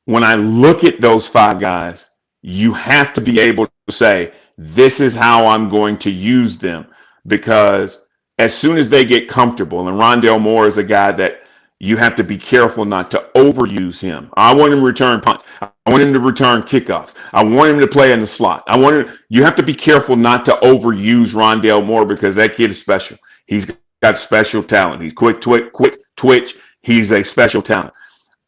when I look at those five guys, you have to be able to say, this is how I'm going to use them, because as soon as they get comfortable, and Rondale Moore is a guy that you have to be careful not to overuse him. I want him to return punts. I want him to return kickoffs. I want him to play in the slot. You have to be careful not to overuse Rondale Moore, because that kid is special. He's got special talent. He's quick twitch. He's a special talent.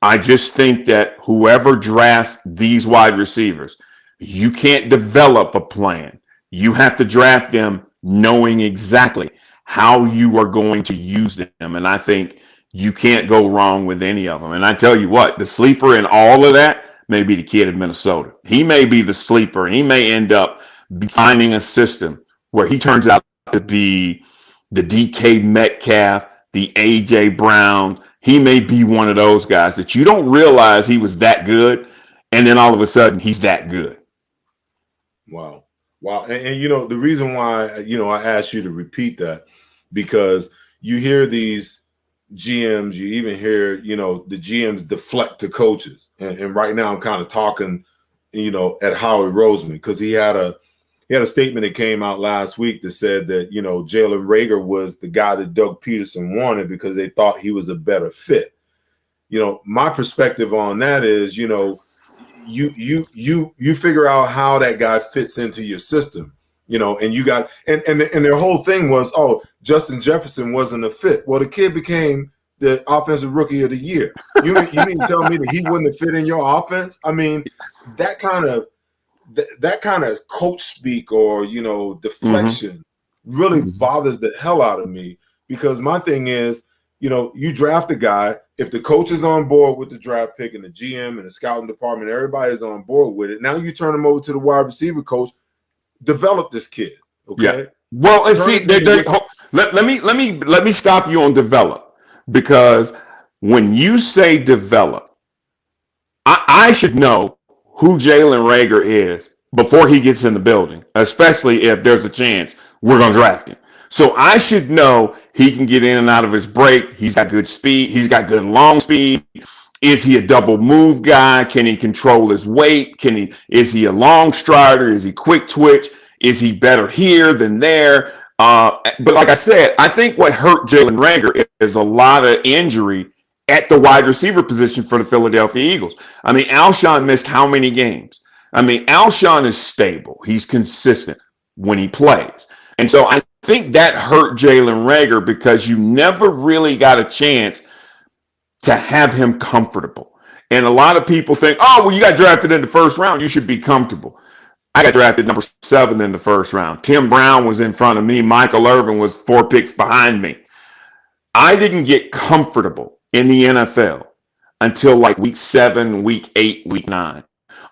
I just think that whoever drafts these wide receivers, you can't develop a plan. You have to draft them knowing exactly how you are going to use them. And I think you can't go wrong with any of them. And I tell you what, the sleeper in all of that may be the kid in Minnesota. He may be the sleeper, and he may end up finding a system where he turns out to be the DK Metcalf, the AJ Brown. He may be one of those guys that you don't realize he was that good, and then all of a sudden he's that good. Wow. And the reason why, I asked you to repeat that, because you hear these GMs, you even hear, the GMs deflect to coaches. And right now I'm kind of talking, at Howie Roseman, because he had a statement that came out last week that said that, Jalen Reagor was the guy that Doug Peterson wanted because they thought he was a better fit. My perspective on that is, you figure out how that guy fits into your system, and you got, and their whole thing was, oh, Justin Jefferson wasn't a fit. Well, the kid became the offensive rookie of the year. You mean to tell me that he wouldn't have fit in your offense? I mean, that kind of coach speak or, deflection really bothers the hell out of me, because my thing is, you draft a guy, if the coach is on board with the draft pick and the GM and the scouting department, everybody is on board with it. Now you turn him over to the wide receiver coach, develop this kid. Okay. Yeah. Well, and see, let me stop you on develop, because when you say develop, I should know who Jalen Reagor is before he gets in the building, especially if there's a chance we're going to draft him. So I should know he can get in and out of his break. He's got good speed. He's got good long speed. Is he a double move guy? Can he control his weight? Is he a long strider? Is he quick twitch? Is he better here than there? But like I said, I think what hurt Jalen Reagor is a lot of injury at the wide receiver position for the Philadelphia Eagles. I mean, Alshon missed how many games? I mean, Alshon is stable. He's consistent when he plays. And so I think that hurt Jalen Reagor, because you never really got a chance to have him comfortable. And a lot of people think, oh, well, you got drafted in the first round, you should be comfortable. I got drafted number 7 in the first round. Tim Brown was in front of me. Michael Irvin was 4 picks behind me. I didn't get comfortable in the NFL until like week 7, week 8, week 9.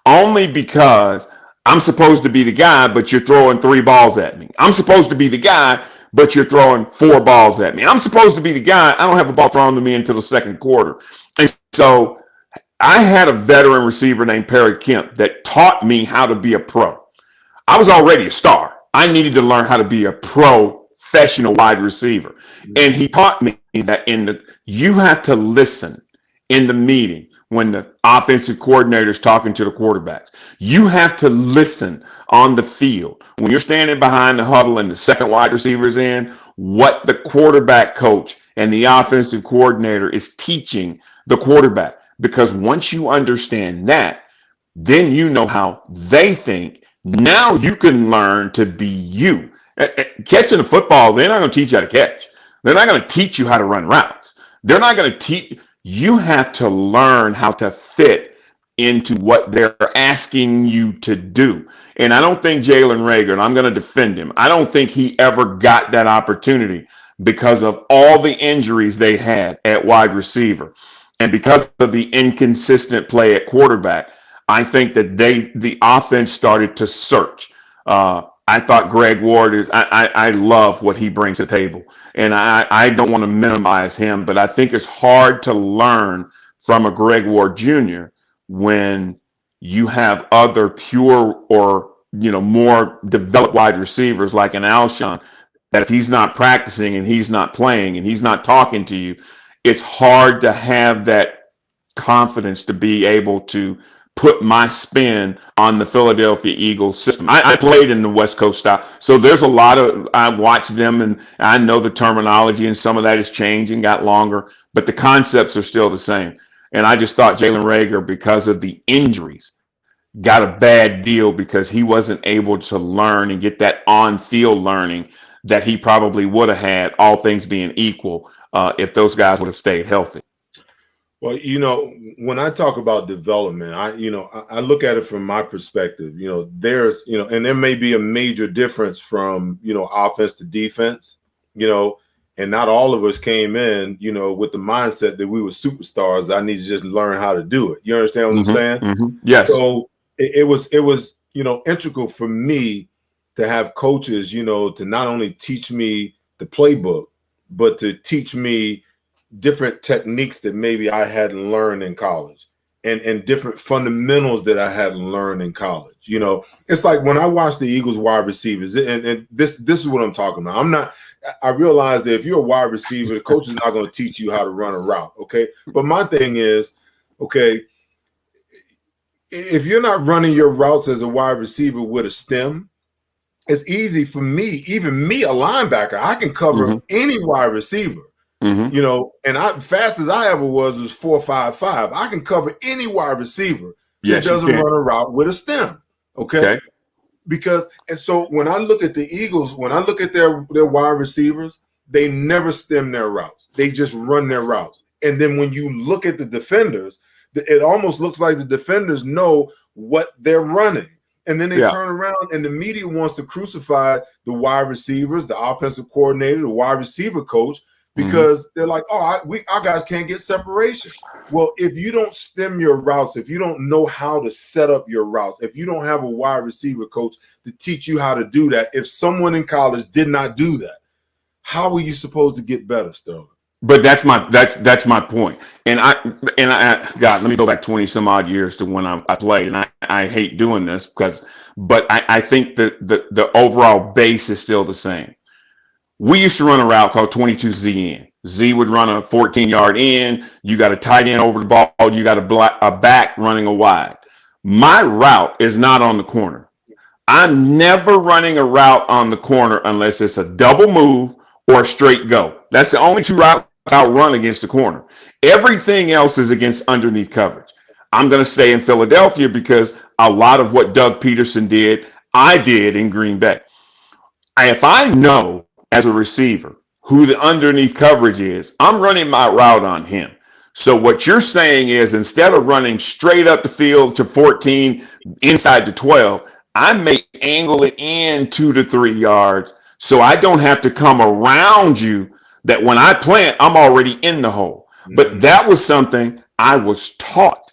Only because I'm supposed to be the guy, but you're throwing 3 balls at me. I'm supposed to be the guy, but you're throwing 4 balls at me. I'm supposed to be the guy. I don't have a ball thrown to me until the second quarter. And so I had a veteran receiver named Perry Kemp that taught me how to be a pro. I was already a star. I needed to learn how to be a professional wide receiver. And he taught me that you have to listen in the meeting when the offensive coordinator is talking to the quarterbacks. You have to listen on the field when you're standing behind the huddle and the second wide receiver is in, what the quarterback coach and the offensive coordinator is teaching the quarterback. Because once you understand that, then you know how they think. Now you can learn to be you. Catching the football, they're not going to teach you how to catch. They're not going to teach you how to run routes. They're not going to teach. You have to learn how to fit into what they're asking you to do. And I don't think Jalen Reagor, and I'm going to defend him, I don't think he ever got that opportunity because of all the injuries they had at wide receiver. And because of the inconsistent play at quarterback, I think that the offense started to search. I thought Greg Ward I love what he brings to the table. And I don't want to minimize him, but I think it's hard to learn from a Greg Ward Jr. when you have other pure or, more developed wide receivers like an Alshon, that if he's not practicing and he's not playing and he's not talking to you, it's hard to have that confidence to be able to put my spin on the Philadelphia Eagles system. I played in the West Coast style, so there's a lot of, I watched them and I know the terminology and some of that has changed and got longer, but the concepts are still the same. And I just thought Jalen Reagor, because of the injuries, got a bad deal because he wasn't able to learn and get that on-field learning that he probably would have had, all things being equal, if those guys would have stayed healthy. Well, when I talk about development, I look at it from my perspective. There's, and there may be a major difference from, offense to defense, and not all of us came in, with the mindset that we were superstars. I need to just learn how to do it. You understand what I'm saying? Mm-hmm. Yes. So it was, integral for me to have coaches, to not only teach me the playbook, but to teach me different techniques that maybe I hadn't learned in college and different fundamentals that I hadn't learned in college. It's like when I watch the Eagles wide receivers, and this is what I'm talking about. I realize that if you're a wide receiver, the coach is not going to teach you how to run a route. Okay. But my thing is, okay, if you're not running your routes as a wide receiver with a stem, it's easy for me, even me, a linebacker, I can cover any wide receiver. And fast as I ever was 4.55. I can cover any wide receiver that doesn't run a route with a stem. Okay. And so when I look at the Eagles, when I look at their wide receivers, they never stem their routes. They just run their routes. And then when you look at the defenders, it almost looks like the defenders know what they're running. And then they turn around and the media wants to crucify the wide receivers, the offensive coordinator, the wide receiver coach, because they're like, our guys can't get separation. Well, if you don't stem your routes, if you don't know how to set up your routes, if you don't have a wide receiver coach to teach you how to do that, if someone in college did not do that, how are you supposed to get better, Sterling? But that's my point. And God, let me go back 20 some odd years to when I played. And I hate doing this but I think that the overall base is still the same. We used to run a route called 22Z in. Z would run a 14-yard in. You got a tight end over the ball. You got a back running a wide. My route is not on the corner. I'm never running a route on the corner unless it's a double move or a straight go. That's the only two routes I'll run against the corner. Everything else is against underneath coverage. I'm going to stay in Philadelphia because a lot of what Doug Peterson did, I did in Green Bay. If I know as a receiver who the underneath coverage is, I'm running my route on him. So what you're saying is instead of running straight up the field to 14 inside the 12, I may angle it in 2 to 3 yards so I don't have to come around you, that when I plant, I'm already in the hole. But that was something I was taught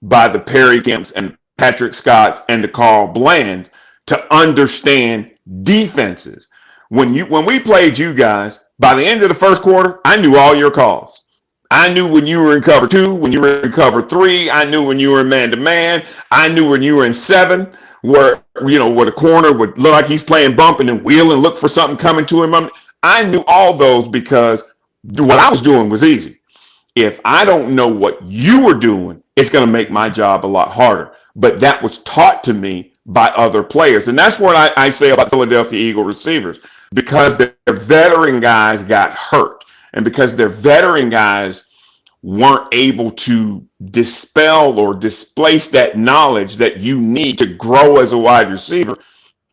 by the Perry Kemps and Patrick Scotts and the Carl Bland to understand defenses. When we played you guys, by the end of the first quarter, I knew all your calls. I knew when you were in cover 2, when you were in cover 3. I knew when you were in man-to-man. I knew when you were in 7, where the corner would look like he's playing bump and then wheel and look for something coming to him. I knew all those because what I was doing was easy. If I don't know what you were doing, it's going to make my job a lot harder. But that was taught to me by other players. And that's what I say about Philadelphia Eagle receivers, because their veteran guys got hurt. And because their veteran guys weren't able to dispel or displace that knowledge that you need to grow as a wide receiver,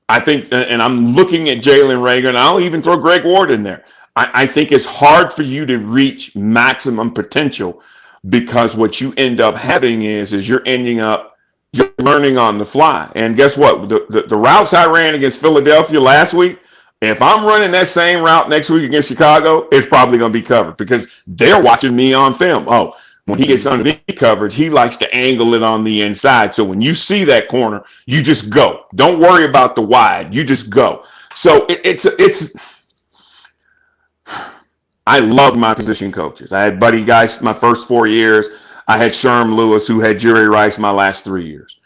I think, and I'm looking at Jalen Reagor, and I'll even throw Greg Ward in there. I think it's hard for you to reach maximum potential, because what you end up having is you're learning on the fly. And guess what? The routes I ran against Philadelphia last week, if I'm running that same route next week against Chicago, it's probably going to be covered, because they're watching me on film. Oh, when he gets underneath coverage, he likes to angle it on the inside. So when you see that corner, you just go. Don't worry about the wide. You just go. So I love my position coaches. I had Buddy Geist my first 4 years. I had Sherm Lewis, who had Jerry Rice my last 3 years.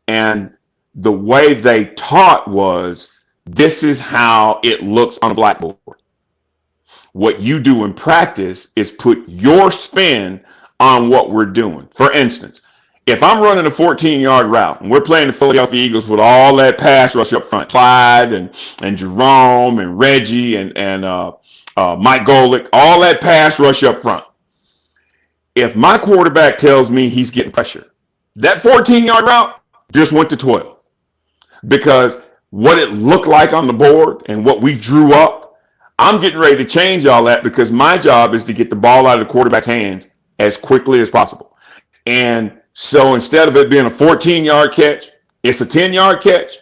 And the way they taught was, this is how it looks on a blackboard. What you do in practice is put your spin on what we're doing. For instance, if I'm running a 14-yard route and we're playing the Philadelphia Eagles with all that pass rush up front, Clyde and Jerome and Reggie and Mike Golick, all that pass rush up front. If my quarterback tells me he's getting pressure, that 14-yard route just went to 12, because what it looked like on the board and what we drew up, I'm getting ready to change all that, because my job is to get the ball out of the quarterback's hands as quickly as possible. And so instead of it being a 14-yard catch, it's a 10-yard catch.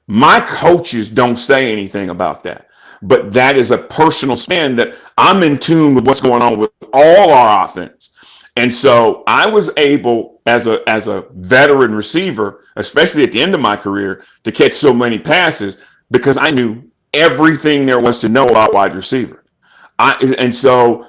My coaches don't say anything about that, but that is a personal spin that I'm in tune with what's going on with all our offense. And so I was able, as a veteran receiver, especially at the end of my career, to catch so many passes, because I knew everything there was to know about wide receiver. And so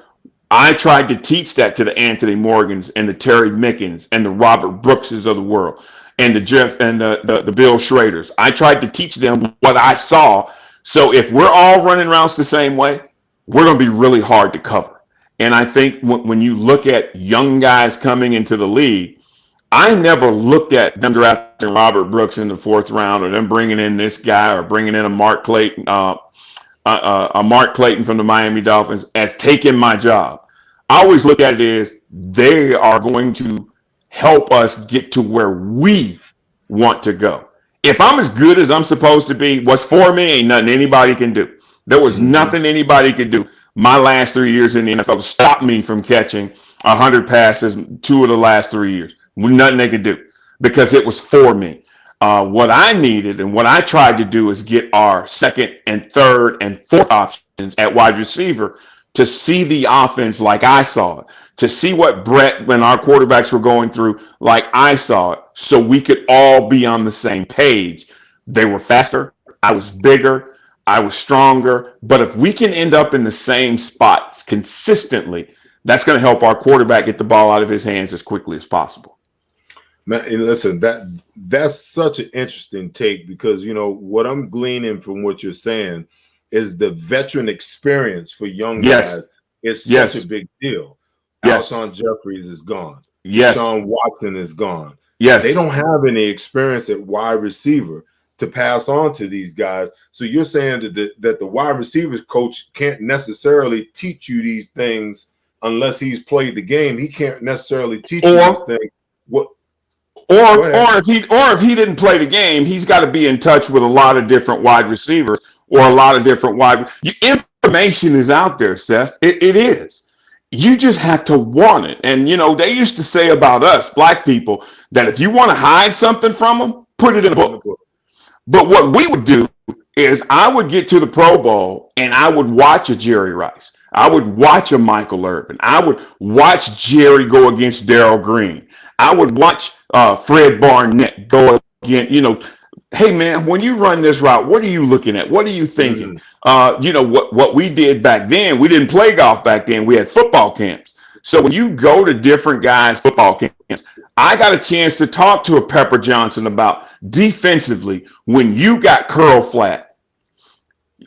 I tried to teach that to the Anthony Morgans and the Terry Mickens and the Robert Brookses of the world, and the Jeff and the Bill Schraders. I tried to teach them what I saw. So if we're all running routes the same way, we're going to be really hard to cover. And I think when you look at young guys coming into the league, I never looked at them drafting Robert Brooks in the 4th round, or them bringing in this guy, or bringing in a Mark Clayton from the Miami Dolphins as taking my job. I always look at it as they are going to help us get to where we want to go. If I'm as good as I'm supposed to be, what's for me ain't nothing anybody can do. There was nothing anybody could do my last 3 years in the NFL to stop me from catching 100 passes 2 of the last 3 years. Nothing they could do, because it was for me. What I needed and what I tried to do is get our 2nd and 3rd and 4th options at wide receiver to see the offense like I saw it, to see what Brett, when our quarterbacks were going through, like I saw it, so we could all be on the same page. They were faster. I was bigger. I was stronger. But if we can end up in the same spots consistently, that's going to help our quarterback get the ball out of his hands as quickly as possible. Man, listen, that's such an interesting take, because, what I'm gleaning from what you're saying is the veteran experience for young guys is such a big deal. Alshon Jeffries is gone. Sean Watson is gone. They don't have any experience at wide receiver to pass on to these guys. So you're saying that the wide receivers coach can't necessarily teach you these things unless he's played the game. He can't necessarily teach you these things. Or if he didn't play the game, he's got to be in touch with a lot of different wide receivers, or a lot of different information is out there, Seth. It is. You just have to want it. And they used to say about us black people that if you want to hide something from them, put it in a book. But what we would do is I would get to the Pro Bowl and I would watch a Jerry Rice. I would watch a Michael Irvin. I would watch Jerry go against Darryl Green. I would watch Fred Barnett go again. Hey, man, when you run this route, what are you looking at? What are you thinking? What we did back then, we didn't play golf back then. We had football camps. So when you go to different guys' football camps, I got a chance to talk to a Pepper Johnson about defensively when you got curl flat.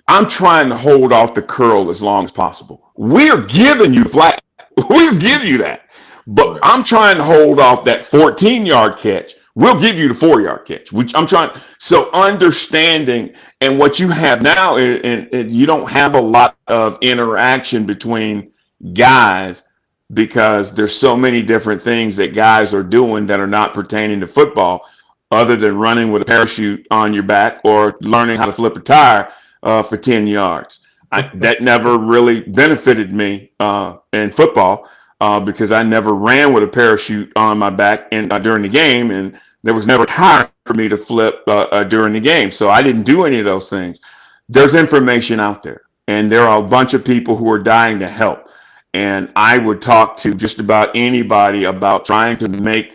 I'm trying to hold off the curl as long as possible. We're giving you flat. We'll give you that. But I'm trying to hold off that 14-yard catch. We'll give you the 4-yard catch, which I'm trying. So understanding, and what you have now, and you don't have a lot of interaction between guys because there's so many different things that guys are doing that are not pertaining to football, other than running with a parachute on your back or learning how to flip a tire for 10 yards. That never really benefited me in football. Because I never ran with a parachute on my back and during the game, and there was never time for me to flip during the game. So I didn't do any of those things. There's information out there, and there are a bunch of people who are dying to help. And I would talk to just about anybody about trying to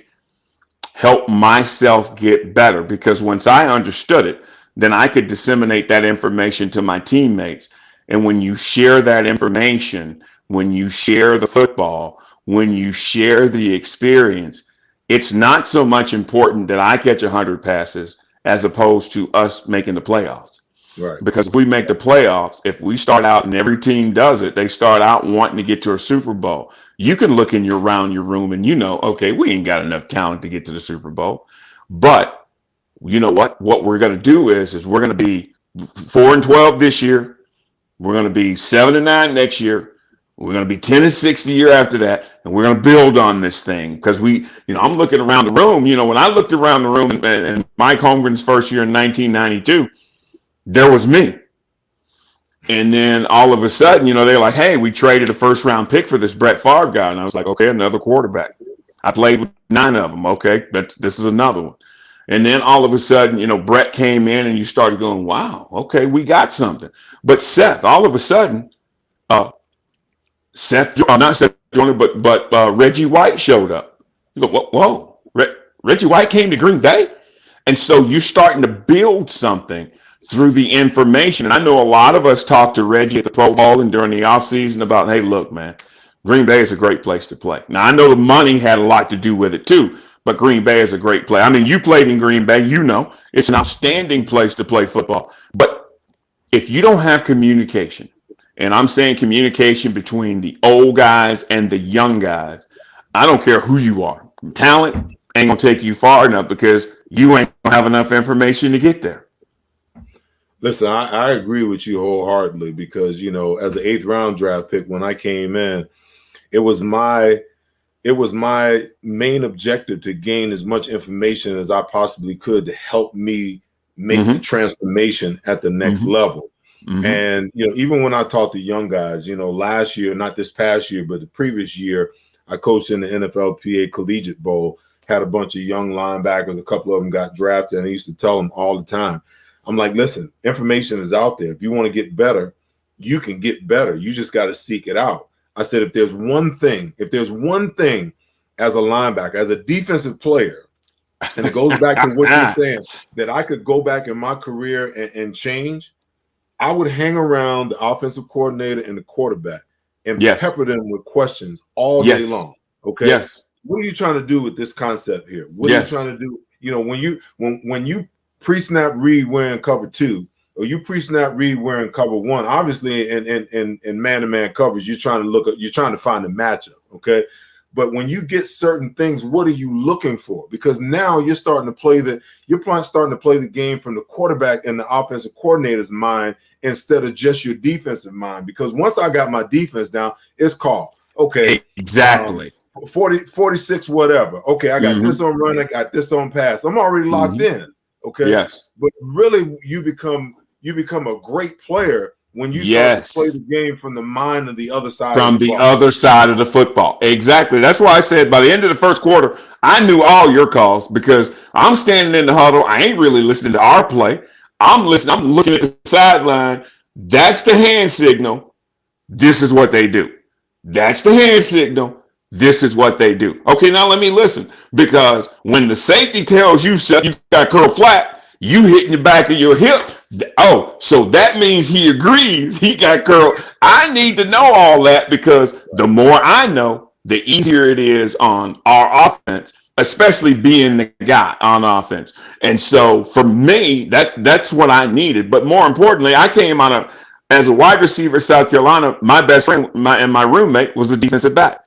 help myself get better, because once I understood it, then I could disseminate that information to my teammates. And when you share that information, when you share the football, when you share the experience, it's not so much important that I catch 100 passes as opposed to us making the playoffs. Right. Because if we make the playoffs, if we start out and every team does it, they start out wanting to get to a Super Bowl. You can look around your room and okay, we ain't got enough talent to get to the Super Bowl. But you know what? What we're going to do is we're going to be 4-12 this year. We're going to be 7-9 next year. We're going to be 10-6 the year after that, and we're going to build on this thing. Because I'm looking around the room. When I looked around the room in Mike Holmgren's first year in 1992, there was me. And then all of a sudden, they're like, hey, we traded a first-round pick for this Brett Favre guy. And I was like, okay, another quarterback. I played with 9 of them. Okay, this is another one. And then all of a sudden, Brett came in, and you started going, wow, okay, we got something. But Seth, all of a sudden, not Seth Joyner, but Reggie White showed up. You go, whoa, Reggie White came to Green Bay? And so you're starting to build something through the information. And I know a lot of us talked to Reggie at the Pro Bowl and during the offseason about, hey, look, man, Green Bay is a great place to play. Now, I know the money had a lot to do with it, too, but Green Bay is a great place. I mean, you played in Green Bay, it's an outstanding place to play football. But if you don't have communication, and I'm saying communication between the old guys and the young guys, I don't care who you are. Talent ain't going to take you far enough because you ain't going to have enough information to get there. Listen, I agree with you wholeheartedly because, as an 8th round draft pick, when I came in, it was my main objective to gain as much information as I possibly could to help me make the transformation at the next level. Mm-hmm. And, even when I talk to young guys, last year, not this past year, but the previous year, I coached in the NFLPA Collegiate Bowl, had a bunch of young linebackers. A couple of them got drafted, and I used to tell them all the time, I'm like, listen, information is out there. If you want to get better, you can get better. You just got to seek it out. I said, if there's one thing as a linebacker, as a defensive player, and it goes back to what you're saying, that I could go back in my career and change, I would hang around the offensive coordinator and the quarterback and pepper them with questions all day long. Okay. Yes. What are you trying to do with this concept here? What are you trying to do? When you pre-snap read wearing cover 2, or you pre-snap read wearing cover 1, obviously in man-to-man coverage, you're trying to find a matchup. Okay. But when you get certain things, what are you looking for? Because now you're starting to play the game from the quarterback and the offensive coordinator's mind instead of just your defensive mind. Because once I got my defense down, it's called, okay, exactly 46, whatever. Okay, I got this on run, I got this on pass. I'm already locked in. Okay. Yes. But really, you become a great player when you start to play the game from the mind of the other side. From the other side of the football. Exactly. That's why I said by the end of the first quarter, I knew all your calls because I'm standing in the huddle. I ain't really listening to our play. I'm listening. I'm looking at the sideline. That's the hand signal. This is what they do. That's the hand signal. This is what they do. Okay, now let me listen. Because when the safety tells you, Seth, you got curl flat, you hitting the back of your hip. Oh, so that means he agrees he got curl. I need to know all that because the more I know, the easier it is on our offense, especially being the guy on offense. And so for me, that's what I needed. But more importantly, I came out of as a wide receiver, South Carolina. My best friend and my roommate was the defensive back.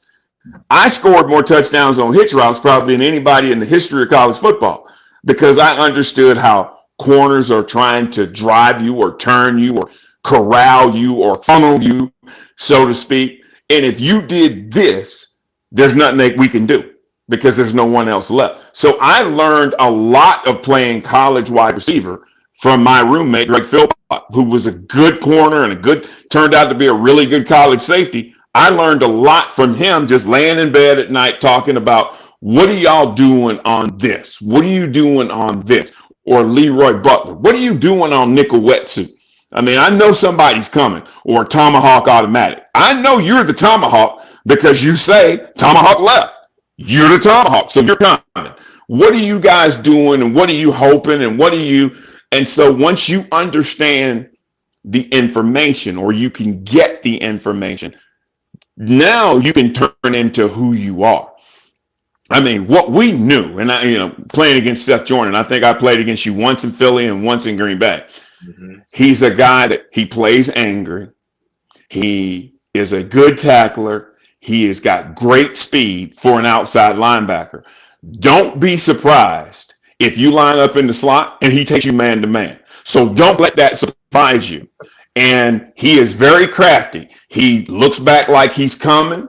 I scored more touchdowns on hitch routes probably than anybody in the history of college football because I understood how corners are trying to drive you or turn you or corral you or funnel you, so to speak. And if you did this, there's nothing that we can do because there's no one else left. So I learned a lot of playing college wide receiver from my roommate, Greg Philpott, who was a good corner and turned out to be a really good college safety. I learned a lot from him just laying in bed at night talking about, what are y'all doing on this? What are you doing on this? Or Leroy Butler, what are you doing on nickel wetsuit? I mean, I know somebody's coming. Or Tomahawk automatic. I know you're the Tomahawk because you say Tomahawk left. You're the Tomahawk, so you're coming. What are you guys doing, and what are you hoping, and what are you? And so once you understand the information, or you can get the information, now you can turn into who you are. I mean, what we knew, and playing against Seth Joyner, and I think I played against you once in Philly and once in Green Bay. Mm-hmm. He's a guy that he plays angry. He is a good tackler. He has got great speed for an outside linebacker. Don't be surprised if you line up in the slot and he takes you man to man. So don't let that surprise you. And he is very crafty. He looks back like he's coming,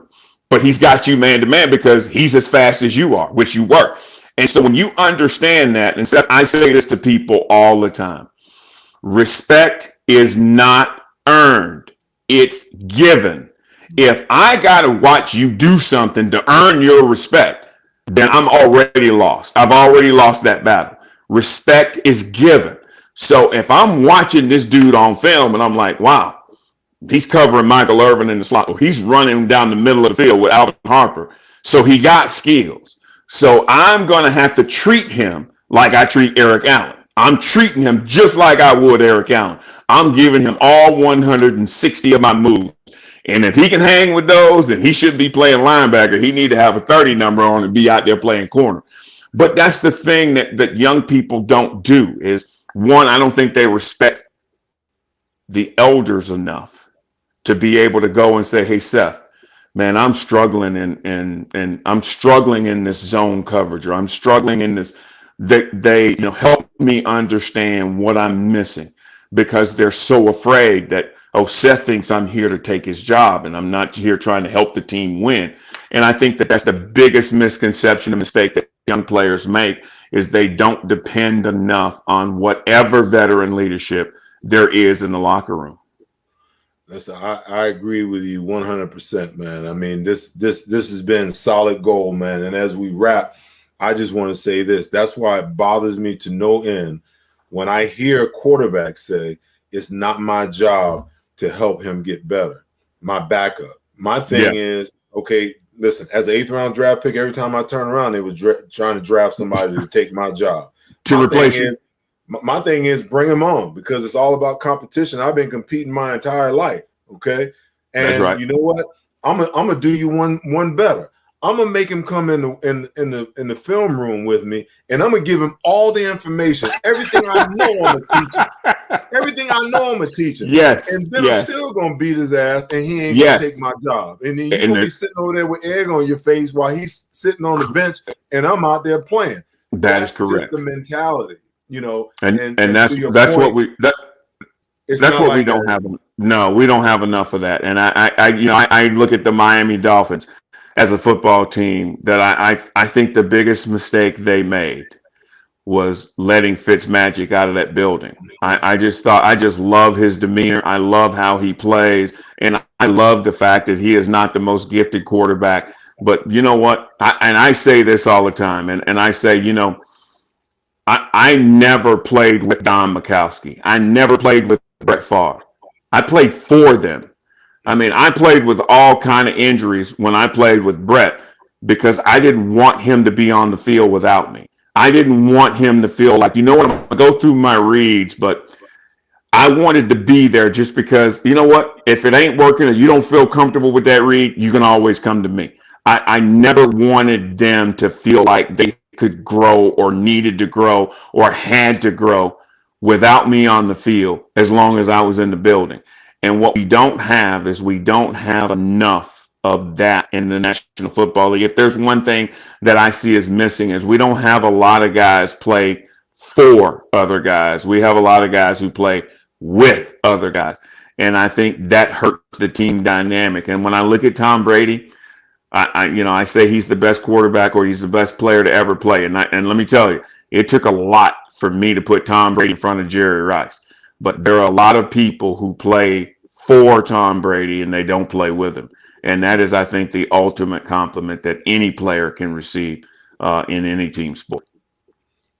but he's got you man to man because he's as fast as you are, which you were. And so when you understand that, and Seth, I say this to people all the time, respect is not earned. It's given. If I got to watch you do something to earn your respect, then I'm already lost. I've already lost that battle. Respect is given. So if I'm watching this dude on film and I'm like, wow, he's covering Michael Irvin in the slot, or he's running down the middle of the field with Alvin Harper, so he got skills. So I'm going to have to treat him like I treat Eric Allen. I'm treating him just like I would Eric Allen. I'm giving him all 160 of my moves. And if he can hang with those, then he should be playing linebacker. He need to have a 30 number on and be out there playing corner. But that's the thing that young people don't do is, one, I don't think they respect the elders enough to be able to go and say, hey, Seth, man, I'm struggling and I'm struggling in this zone coverage, or I'm struggling in this. They help me understand what I'm missing, because they're so afraid that, oh, Seth thinks I'm here to take his job and I'm not here trying to help the team win. And I think that's the biggest misconception and mistake that young players make, is they don't depend enough on whatever veteran leadership there is in the locker room. Listen, I agree with you 100%, man. I mean, this has been solid gold, man. And as we wrap, I just want to say this. That's why it bothers me to no end when I hear a quarterback say, it's not my job to help him get better. My backup. My thing is, okay, listen, as an 8th round draft pick, every time I turn around, they was trying to draft somebody to take my job. To replace you. My thing is bring him on, because it's all about competition. I've been competing my entire life. Okay. And that's right. You know what? I'm gonna do you one better. I'm gonna make him come in the film room with me, and I'm gonna give him all the information, everything I know. I'm gonna teach him. Everything I know, I'm gonna teach him. Yes, and then I'm still gonna beat his ass, and he ain't gonna take my job. And then you're gonna be sitting over there with egg on your face while he's sitting on the bench, and I'm out there playing. That's correct. Just the mentality, and that's what we don't have. No, we don't have enough of that. And I look at the Miami Dolphins as a football team that I think the biggest mistake they made was letting Fitzmagic out of that building. I just love his demeanor. I love how he plays. And I love the fact that he is not the most gifted quarterback. But you know what? I say this all the time. And I say, I never played with Don Majkowski. I never played with Brett Favre. I played for them. I mean, I played with all kind of injuries when I played with Brett, because I didn't want him to be on the field without me. I didn't want him to feel like, I'm going to go through my reads, but I wanted to be there just because, you know what? If it ain't working or you don't feel comfortable with that read, you can always come to me. I never wanted them to feel like they could grow or needed to grow or had to grow without me on the field as long as I was in the building. And what we don't have is we don't have enough of that in the National Football League. If there's one thing that I see is missing is we don't have a lot of guys play for other guys. We have a lot of guys who play with other guys. And I think that hurts the team dynamic. And when I look at Tom Brady, I say he's the best quarterback or he's the best player to ever play. And let me tell you, it took a lot for me to put Tom Brady in front of Jerry Rice. But there are a lot of people who play for Tom Brady and they don't play with him. And that is, I think, the ultimate compliment that any player can receive in any team sport.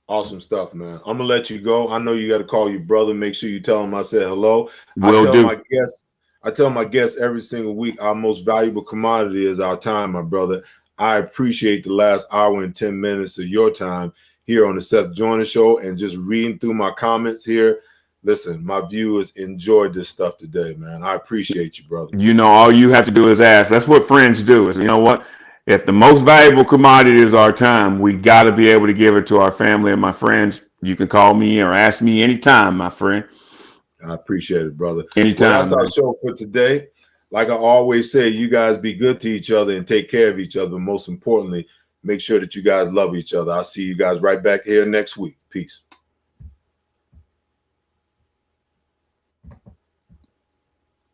Awesome stuff, man. I'm gonna let you go. I know you got to call your brother. Make sure you tell him I said hello. Will do. I tell my guests every single week, our most valuable commodity is our time, my brother. I appreciate the last hour and 10 minutes of your time here on the Seth Joyner Show and just reading through my comments here. Listen, my viewers enjoyed this stuff today, man. I appreciate you, brother. All you have to do is ask. That's what friends do. Is, you know what? If the most valuable commodity is our time, we got to be able to give it to our family and my friends. You can call me or ask me anytime, my friend. I appreciate it, brother. Anytime. Well, that's our show for today. Like I always say, you guys be good to each other and take care of each other. But most importantly, make sure that you guys love each other. I'll see you guys right back here next week. Peace.